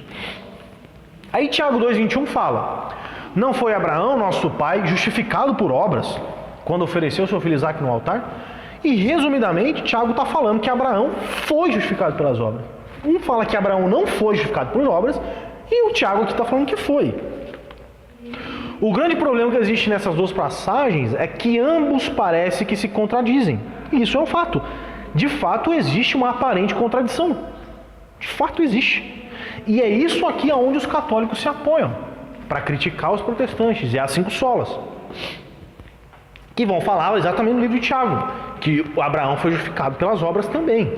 Aí Tiago 2,21 fala: não foi Abraão, nosso pai, justificado por obras, quando ofereceu seu filho Isaque no altar? E resumidamente, Tiago está falando que Abraão foi justificado pelas obras. Um fala que Abraão não foi justificado por obras, e o Tiago aqui está falando que foi. O grande problema que existe nessas duas passagens é que ambos parecem que se contradizem. E isso é um fato. De fato, existe uma aparente contradição. De fato, existe. E é isso aqui onde os católicos se apoiam para criticar os protestantes, e as 5 solas, que vão falar exatamente no livro de Tiago, que Abraão foi justificado pelas obras também.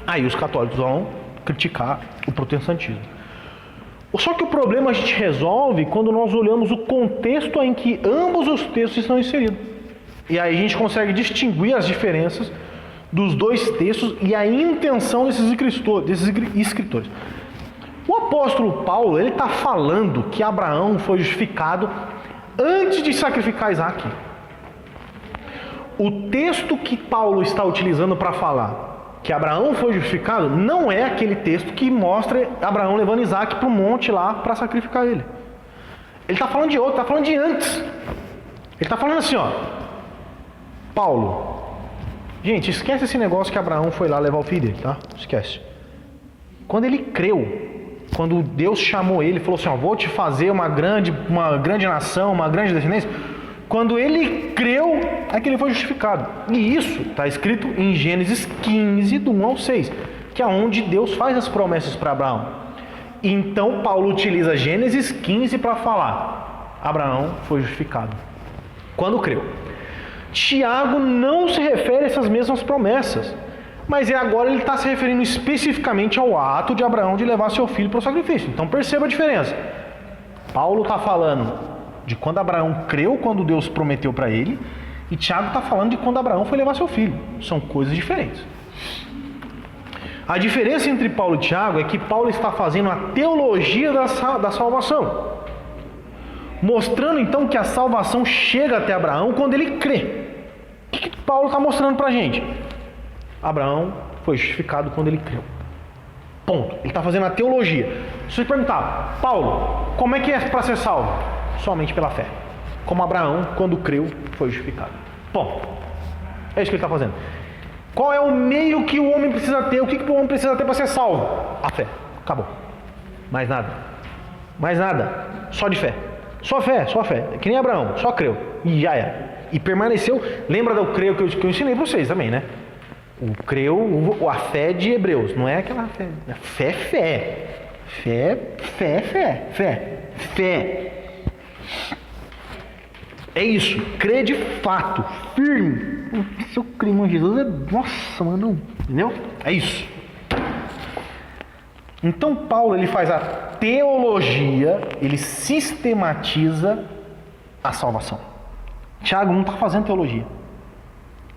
Aí os católicos vão criticar o protestantismo. Só que o problema a gente resolve quando nós olhamos o contexto em que ambos os textos estão inseridos. E aí a gente consegue distinguir as diferenças dos dois textos e a intenção desses escritores. O apóstolo Paulo, ele está falando que Abraão foi justificado antes de sacrificar Isaque. O texto que Paulo está utilizando para falar que Abraão foi justificado não é aquele texto que mostra Abraão levando Isaque para o monte lá para sacrificar ele. Ele está falando de outro, está falando de antes. Ele está falando assim, ó: Paulo, gente, esquece esse negócio que Abraão foi lá levar o filho dele, tá? Esquece. Quando ele creu, quando Deus chamou ele, falou assim, ó, vou te fazer uma grande nação, uma grande descendência. Quando ele creu, é que ele foi justificado. E isso está escrito em Gênesis 15, do 1 ao 6, que é onde Deus faz as promessas para Abraão. Então Paulo utiliza Gênesis 15 para falar: Abraão foi justificado quando creu. Tiago não se refere a essas mesmas promessas, mas agora ele está se referindo especificamente ao ato de Abraão de levar seu filho para o sacrifício. Então perceba a diferença. Paulo está falando de quando Abraão creu, quando Deus prometeu para ele, e Tiago está falando de quando Abraão foi levar seu filho. São coisas diferentes. A diferença entre Paulo e Tiago é que Paulo está fazendo a teologia da salvação, mostrando então que a salvação chega até Abraão quando ele crê. O que Paulo está mostrando para a gente? Abraão foi justificado quando ele creu. Ponto. Ele está fazendo a teologia. Se você perguntar: Paulo, como é que é para ser salvo? Somente pela fé. Como Abraão, quando creu, foi justificado. Ponto. É isso que ele está fazendo. Qual é o meio que o homem precisa ter? O que o homem precisa ter para ser salvo? A fé. Acabou. Mais nada. Mais nada. Só de fé. Só fé, só fé. Que nem Abraão, só creu. E já era. E permaneceu. Lembra do creu que eu ensinei para vocês também, né? O creu, a fé de Hebreus. Não é aquela fé. Fé, fé. Fé, fé, fé. Fé. Fé. É isso. Crê de fato. Firme. Se eu creio em Jesus, nossa, mano. Entendeu? É isso. Então Paulo, ele faz a teologia, ele sistematiza a salvação. Tiago não está fazendo teologia,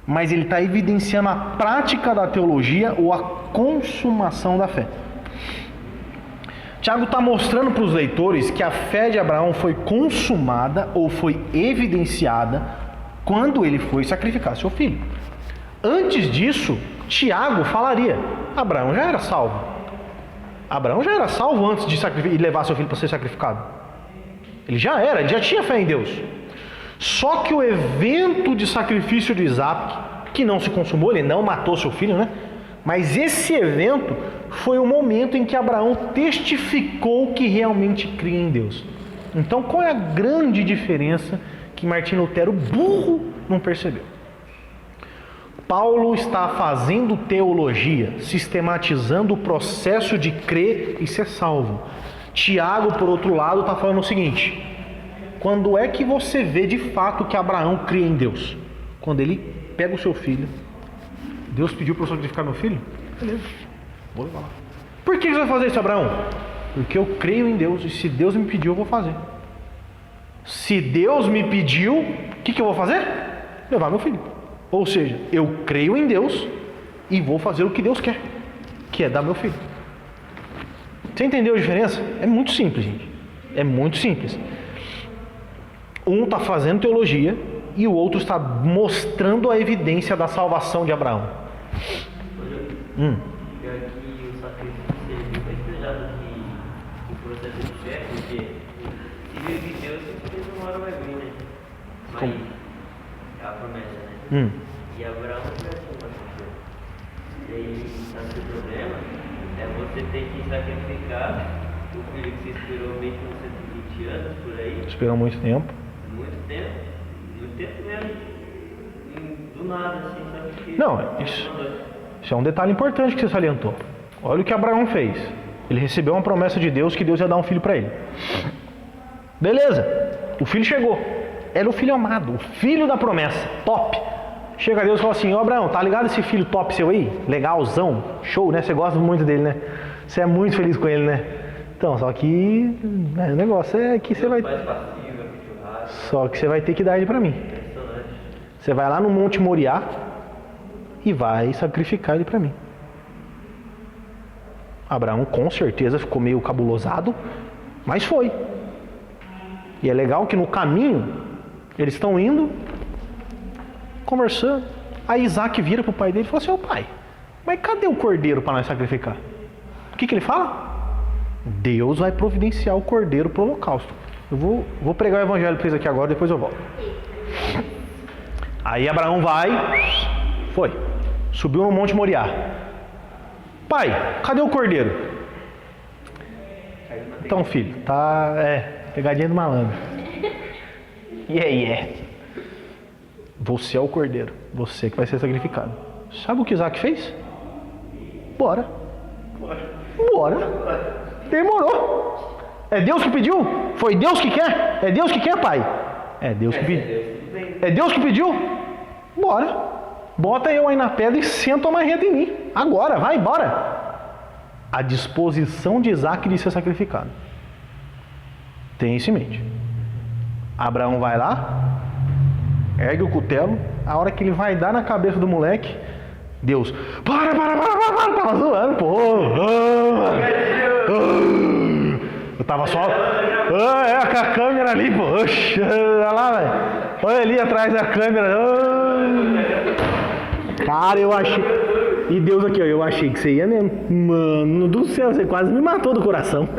mas ele está evidenciando a prática da teologia ou a consumação da fé. Tiago está mostrando para os leitores que a fé de Abraão foi consumada ou foi evidenciada quando ele foi sacrificar seu filho. Antes disso, Tiago falaria: Abraão já era salvo. Abraão já era salvo antes de levar seu filho para ser sacrificado. Ele já era, ele já tinha fé em Deus. Só que o evento de sacrifício de Isaque, que não se consumou, ele não matou seu filho, né? Mas esse evento foi o momento em que Abraão testificou que realmente cria em Deus. Então, qual é a grande diferença que Martim Lutero, burro, não percebeu? Paulo está fazendo teologia, sistematizando o processo de crer e ser salvo. Tiago, por outro lado, está falando o seguinte: quando é que você vê de fato que Abraão cria em Deus? Quando ele pega o seu filho. Deus pediu para eu sacrificar meu filho? Beleza, vou levar lá. Por que você vai fazer isso, Abraão? Porque eu creio em Deus, e se Deus me pediu, eu vou fazer. Se Deus me pediu, o que eu vou fazer? Levar meu filho. Ou seja, eu creio em Deus e vou fazer o que Deus quer, que é dar meu filho. Você entendeu a diferença? É muito simples, gente. É muito simples. Um está fazendo teologia e o outro está mostrando a evidência da salvação de Abraão. Pior que o sacrifício seria muito mais pesado que o processo de fé, porque se vive Deus, certeza uma hora vai vir, né? Mas é a promessa, né? E Abraão não vai ser uma pessoa. E aí, sabe o problema? É você ter que sacrificar o filho que você esperou meio que uns 120 anos por aí. Esperou muito tempo. Muito tempo mesmo. Do nada, assim, sabe? Porque Não, isso é um detalhe importante que você salientou. Olha o que Abraão fez. Ele recebeu uma promessa de Deus que Deus ia dar um filho para ele. Beleza, o filho chegou. Era o filho amado, o filho da promessa, top. Chega a Deus e fala assim: ô Abraão, tá ligado esse filho top seu aí? Legalzão, show, né? Você gosta muito dele, né? Você é muito feliz com ele, né? Então, só que o negócio é que você vai... Só que você vai ter que dar ele para mim. Você vai lá no Monte Moriá e vai sacrificar ele para mim. Abraão com certeza ficou meio cabulosado, mas foi. E é legal que no caminho eles estão indo, conversando. Aí Isaac vira pro pai dele e fala assim: ô pai, mas cadê o cordeiro para nós sacrificar? O que ele fala? Deus vai providenciar o cordeiro para o holocausto. Eu vou pregar o evangelho para vocês aqui agora, depois eu volto. Aí Abraão foi, subiu no Monte Moriá. Pai, cadê o cordeiro? Então, filho, tá, pegadinha do malandro. Você é o cordeiro, você que vai ser sacrificado. Sabe o que Isaac fez? Bora. Demorou. É Deus que pediu? Foi Deus que quer? É Deus que quer, pai? É Deus que pediu. É Deus que pediu? Bora. Bota eu aí na pedra e senta a marreta em mim. Agora, vai, bora. A disposição de Isaac de ser sacrificado. Tem isso em mente. Abraão vai lá, ergue o cutelo. A hora que ele vai dar na cabeça do moleque, Deus, para, tava zoando, pô. Eu tava só, com a câmera ali, pô. Olha lá, velho. Olha ali atrás da câmera. Cara, eu achei. E Deus aqui, ó, eu achei que você ia mesmo. Mano do céu, você quase me matou do coração.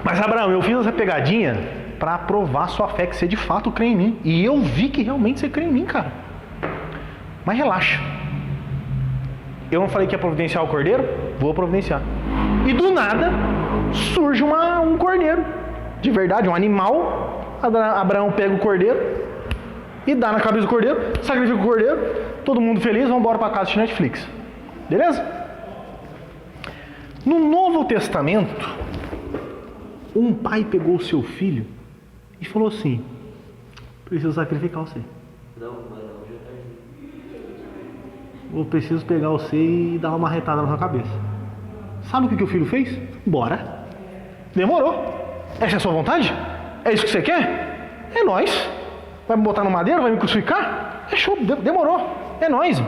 Mas Abraão, eu fiz essa pegadinha para provar sua fé, que você de fato crê em mim. E eu vi que realmente você crê em mim, cara. Mas relaxa. Eu não falei que ia providenciar o cordeiro? Vou providenciar. E do nada surge um cordeiro. De verdade, um animal. Abraão pega o cordeiro e dá na cabeça do cordeiro, sacrifica o cordeiro, todo mundo feliz, vamos embora para casa de Netflix. Beleza? No Novo Testamento, um pai pegou o seu filho e falou assim: preciso sacrificar você. Eu preciso pegar você e dar uma marretada na sua cabeça. Sabe o que o filho fez? Bora. Demorou. Essa é a sua vontade? É isso que você quer? É nóis. Vai me botar no madeiro? Vai me crucificar? É show, demorou. É nóis.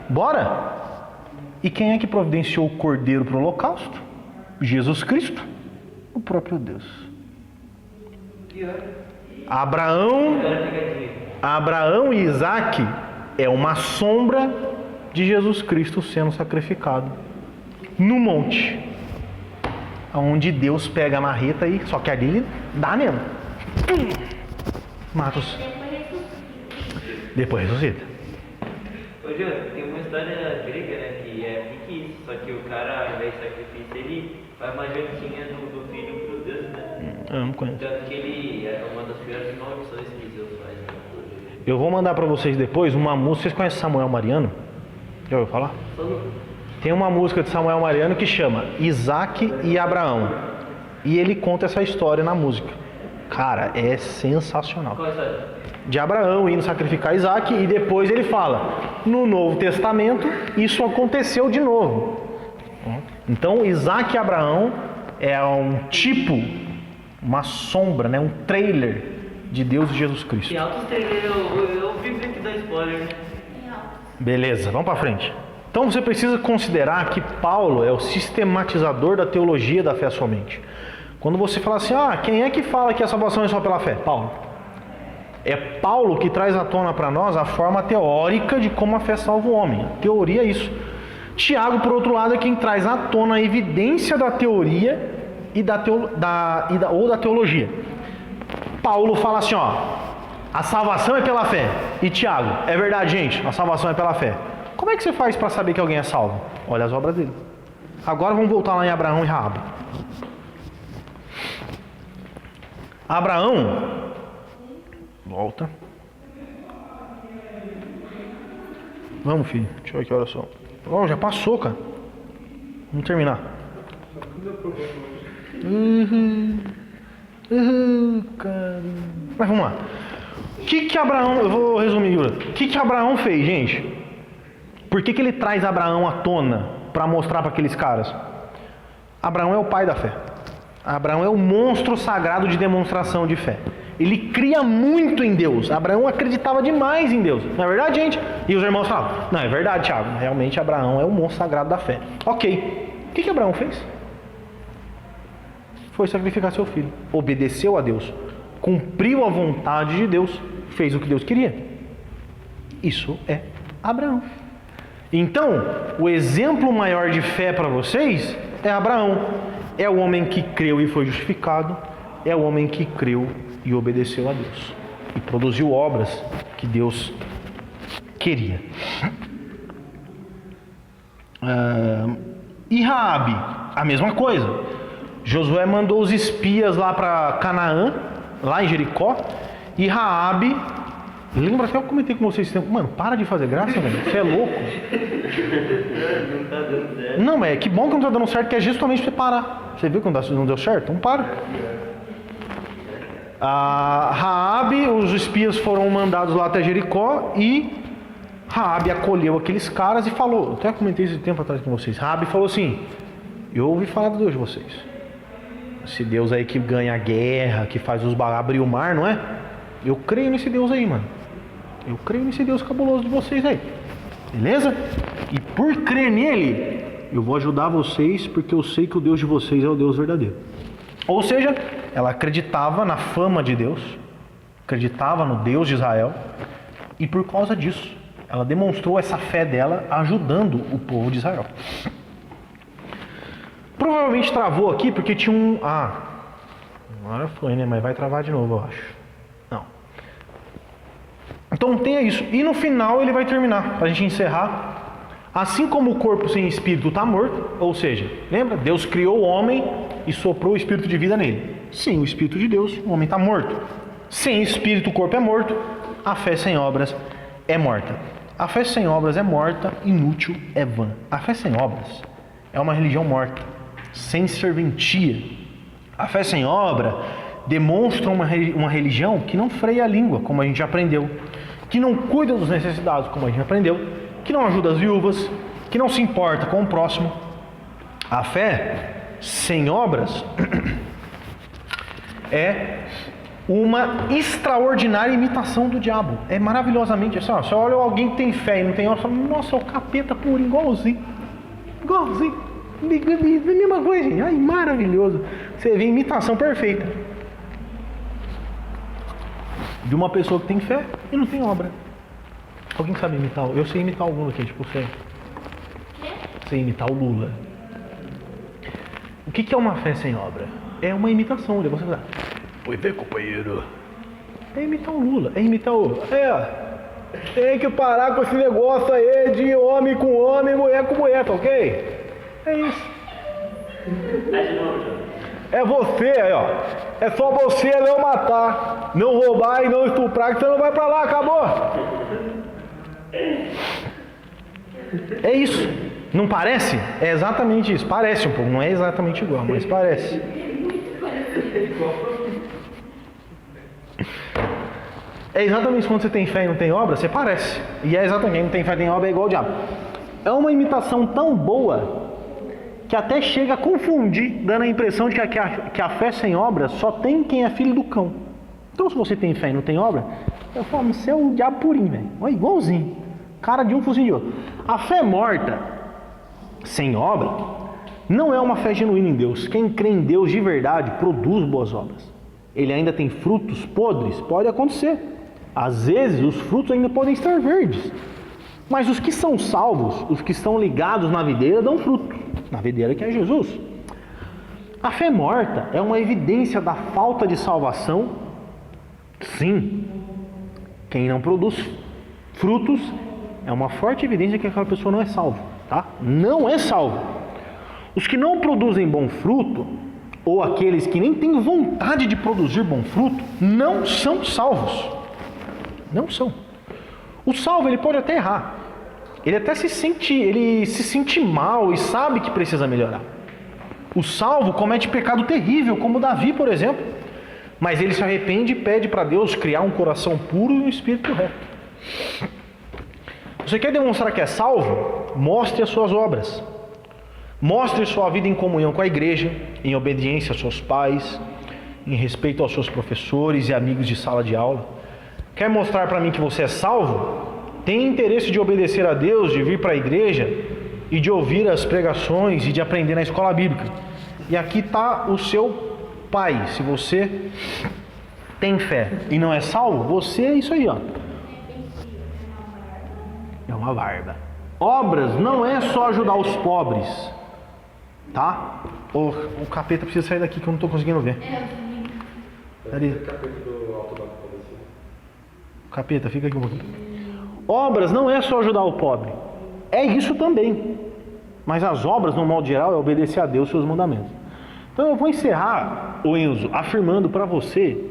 Bora. E quem é que providenciou o cordeiro para o holocausto? Jesus Cristo, o próprio Deus. Abraão e Isaac é uma sombra de Jesus Cristo sendo sacrificado no monte, onde Deus pega a marreta e só que ali dá mesmo. Matos. Depois ressuscita. Ô Jô, tem uma história grega, né, que é que isso, só que o cara, ao invés de sacrifício, ele faz uma jantinha do filho pro Deus, né? Eu não conheço. Tanto que ele é uma das piores maldições que Deus faz, né? Eu vou mandar pra vocês depois uma música. Vocês conhecem Samuel Mariano? Já ouviu falar? Tem uma música de Samuel Mariano que chama Isaac e Abraão. E ele conta essa história na música. Cara, é sensacional. Qual é a história? De Abraão indo sacrificar Isaac, e depois ele fala, no Novo Testamento, isso aconteceu de novo. Então, Isaac e Abraão é um tipo, uma sombra, né? Um trailer de Deus e Jesus Cristo. Tem altos trailers, eu vivo aqui da spoiler, né? Beleza, vamos para frente. Então você precisa considerar que Paulo é o sistematizador da teologia da fé somente. Quando você fala assim, quem é que fala que a salvação é só pela fé? Paulo. É Paulo que traz à tona para nós a forma teórica de como a fé salva o homem. A teoria é isso. Tiago, por outro lado, é quem traz à tona a evidência da teoria e da teologia. Paulo fala assim, a salvação é pela fé. E Tiago, é verdade, gente, a salvação é pela fé. Como é que você faz para saber que alguém é salvo? Olha as obras dele. Agora vamos voltar lá em Abraão e Raabe. Abraão, volta. Vamos, filho. Deixa eu ver aqui, olha só. Já passou, cara. Vamos terminar. Cara. Mas vamos lá. O que Abraão... Eu vou resumir, Yura. O que Abraão fez, gente? Por que ele traz Abraão à tona para mostrar para aqueles caras? Abraão é o pai da fé. Abraão é o monstro sagrado de demonstração de fé. Ele cria muito em Deus. Abraão acreditava demais em Deus. Não é verdade, gente? E os irmãos falavam, não, é verdade, Tiago. Realmente Abraão é o monstro sagrado da fé. Ok. O que Abraão fez? Foi sacrificar seu filho. Obedeceu a Deus. Cumpriu a vontade de Deus. Fez o que Deus queria. Isso é Abraão. Então, o exemplo maior de fé para vocês é Abraão. É o homem que creu e foi justificado. É o homem que creu e obedeceu a Deus. E produziu obras que Deus queria. E Raabe, a mesma coisa. Josué mandou os espias lá para Canaã, lá em Jericó. E Raabe... Lembra até eu comentei com vocês esse tempo. Mano, para de fazer graça, velho. Você é louco. Não tá dando certo. Não, mas que bom que não tá dando certo, que é justamente pra você parar. Você viu que não deu certo? Então para. Raabe, os espias foram mandados lá até Jericó e Raabe acolheu aqueles caras e falou, eu até comentei esse tempo atrás com vocês. Raabe falou assim, eu ouvi falar do Deus de vocês. Esse Deus aí que ganha a guerra, que faz os abrir o mar, não é? Eu creio nesse Deus aí, mano. Eu creio nesse Deus cabuloso de vocês aí. Beleza? E por crer nele, eu vou ajudar vocês porque eu sei que o Deus de vocês é o Deus verdadeiro. Ou seja, ela acreditava na fama de Deus, acreditava no Deus de Israel, e por causa disso, ela demonstrou essa fé dela ajudando o povo de Israel. Provavelmente travou aqui porque tinha um... agora foi, né? Mas vai travar de novo, eu acho. Não. Então tenha isso. E no final ele vai terminar, para a gente encerrar. Assim como o corpo sem espírito está morto, ou seja, lembra? Deus criou o homem e soprou o espírito de vida nele. Sem o espírito de Deus, o homem está morto. Sem espírito, o corpo é morto. A fé sem obras é morta. A fé sem obras é morta, inútil, é vã. A fé sem obras é uma religião morta, sem serventia. A fé sem obra demonstra uma religião que não freia a língua, como a gente aprendeu, que não cuida dos necessitados, como a gente aprendeu, que não ajuda as viúvas, que não se importa com o próximo. A fé sem obras é uma extraordinária imitação do diabo. É maravilhosamente assim, ó, você olha alguém que tem fé e não tem obras, fala, nossa, é o capeta puro, igualzinho, mesma coisa, gente. Ai, maravilhoso. Você vê a imitação perfeita de uma pessoa que tem fé e não tem obra. Alguém sabe imitar? Eu sei imitar algum aqui, tipo você. Sei imitar o Lula. O que é uma fé sem obra? É uma imitação. Você fala, pois é, companheiro. É imitar o Lula. É imitar o... tem que parar com esse negócio aí de homem com homem, mulher com mulher, tá ok? É isso. É você aí, ó. É só você não matar, não roubar e não estuprar, que você não vai pra lá, acabou. É isso. Não parece? É exatamente isso. Parece um pouco, não é exatamente igual, mas parece. É exatamente quando você tem fé e não tem obra, você parece. E é exatamente quem não tem fé e tem obra é igual ao diabo. É uma imitação tão boa que até chega a confundir, dando a impressão de que a fé sem obra só tem quem é filho do cão. Então se você tem fé e não tem obra, eu falo, você é o diabo purinho, velho. Olha, igualzinho. Cara de um focinho de outro. A fé morta, sem obra, não é uma fé genuína em Deus. Quem crê em Deus de verdade produz boas obras. Ele ainda tem frutos podres? Pode acontecer. Às vezes os frutos ainda podem estar verdes. Mas os que são salvos, os que estão ligados na videira, dão fruto. Na videira que é Jesus. A fé morta é uma evidência da falta de salvação? Sim. Quem não produz frutos é uma forte evidência que aquela pessoa não é salva, tá? Não é salvo. Os que não produzem bom fruto, ou aqueles que nem têm vontade de produzir bom fruto, não são salvos. Não são. O salvo, ele pode até errar. Ele até se sente mal e sabe que precisa melhorar. O salvo comete pecado terrível, como Davi, por exemplo. Mas ele se arrepende e pede para Deus criar um coração puro e um espírito reto. Você quer demonstrar que é salvo? Mostre as suas obras. Mostre sua vida em comunhão com a igreja, em obediência aos seus pais, em respeito aos seus professores e amigos de sala de aula. Quer mostrar para mim que você é salvo? Tem interesse de obedecer a Deus, de vir para a igreja e de ouvir as pregações e de aprender na escola bíblica. E aqui está o seu pai. Se você tem fé e não é salvo, você é isso aí, ó. É uma barba. Obras não é só ajudar os pobres, tá? O capeta precisa sair daqui que eu não estou conseguindo ver. Ali. Capeta, fica aqui um pouquinho. Obras não é só ajudar o pobre. É isso também. Mas as obras, no modo geral, é obedecer a Deus e seus mandamentos. Então eu vou encerrar, ô Enzo, afirmando para você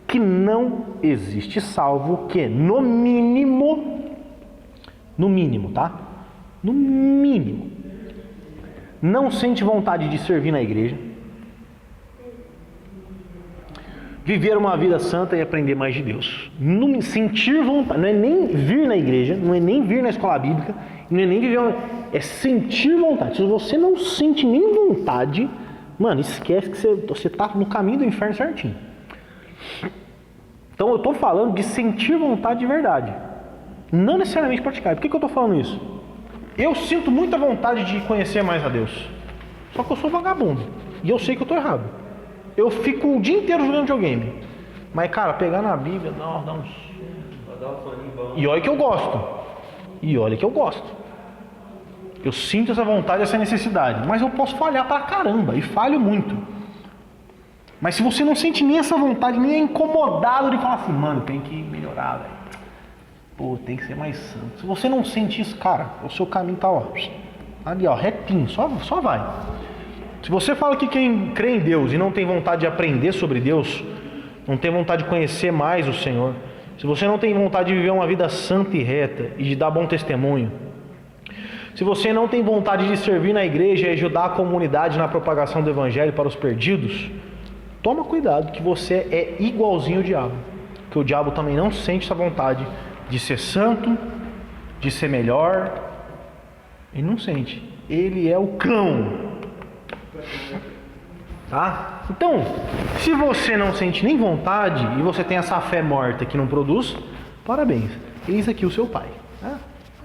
que não existe salvo que, no mínimo, tá? No mínimo, não sente vontade de servir na igreja, viver uma vida santa e aprender mais de Deus. Não sentir vontade, não é nem vir na igreja, não é nem vir na escola bíblica, não é nem viver é sentir vontade. Se você não sente nem vontade, mano, esquece que você está no caminho do inferno certinho. Então eu estou falando de sentir vontade de verdade, não necessariamente praticar. Por que eu estou falando isso? Eu sinto muita vontade de conhecer mais a Deus, só que eu sou vagabundo e eu sei que eu estou errado. Eu fico o dia inteiro jogando videogame, mas cara, pegar na Bíblia, dá uns... E olha que eu gosto. Eu sinto essa vontade, essa necessidade, mas eu posso falhar pra caramba, e falho muito. Mas se você não sente nem essa vontade, nem é incomodado de falar assim, mano, tem que melhorar, velho. Pô, tem que ser mais santo. Se você não sente isso, cara, o seu caminho tá, ó, ali, ó, retinho, só vai. Se você fala que quem crê em Deus e não tem vontade de aprender sobre Deus, não tem vontade de conhecer mais o Senhor, se você não tem vontade de viver uma vida santa e reta e de dar bom testemunho, se você não tem vontade de servir na igreja e ajudar a comunidade na propagação do evangelho para os perdidos, toma cuidado que você é igualzinho ao diabo. Que o diabo também não sente essa vontade de ser santo, de ser melhor. Ele não sente. Ele é o cão. Tá? Então, se você não sente nem vontade e você tem essa fé morta que não produz, parabéns. Eis aqui o seu pai. Ah,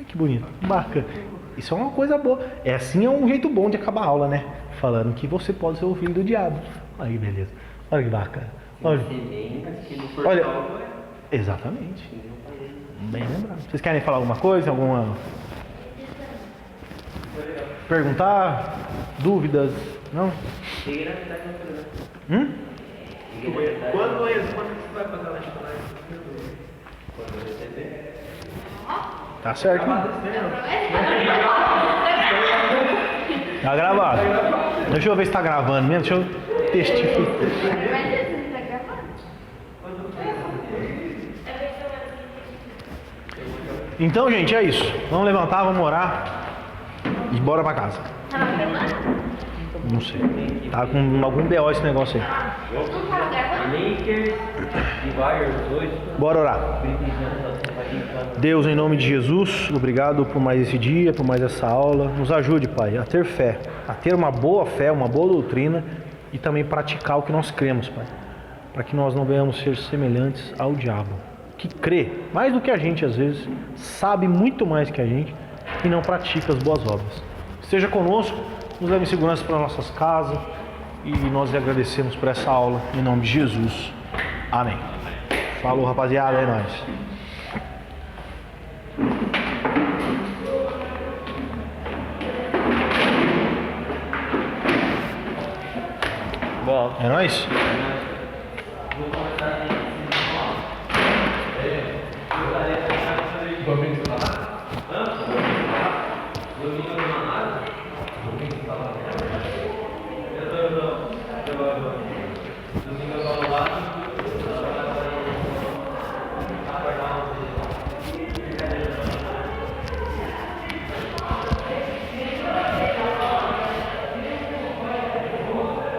que bonito, bacana. Isso é uma coisa boa. É assim, é um jeito bom de acabar a aula, né? Falando que você pode ser o filho do diabo. Olha que beleza. Olha que bacana. Olha. Exatamente. Bem lembrado. Vocês querem falar alguma coisa? Alguma... Perguntar? Dúvidas? Não? Quando você vai fazer a lanche pra nós? Quando receber. Tá certo, né? Tá gravado. Deixa eu ver se tá gravando mesmo. Deixa eu testificar. Então, gente, é isso. Vamos levantar, vamos orar e bora pra casa. Não sei. Tá com algum BO esse negócio aí. Bora orar. Deus, em nome de Jesus, obrigado por mais esse dia, por mais essa aula. Nos ajude, Pai, a ter fé, a ter uma boa fé, uma boa doutrina e também praticar o que nós cremos, Pai. Para que nós não venhamos ser semelhantes ao diabo, que crê mais do que a gente às vezes, sabe muito mais que a gente e não pratica as boas obras. Esteja conosco, nos leve em segurança para nossas casas. E nós lhe agradecemos por essa aula, em nome de Jesus. Amém. Falou, rapaziada, é nóis. Bom. É nóis? Domingo eu vou lá.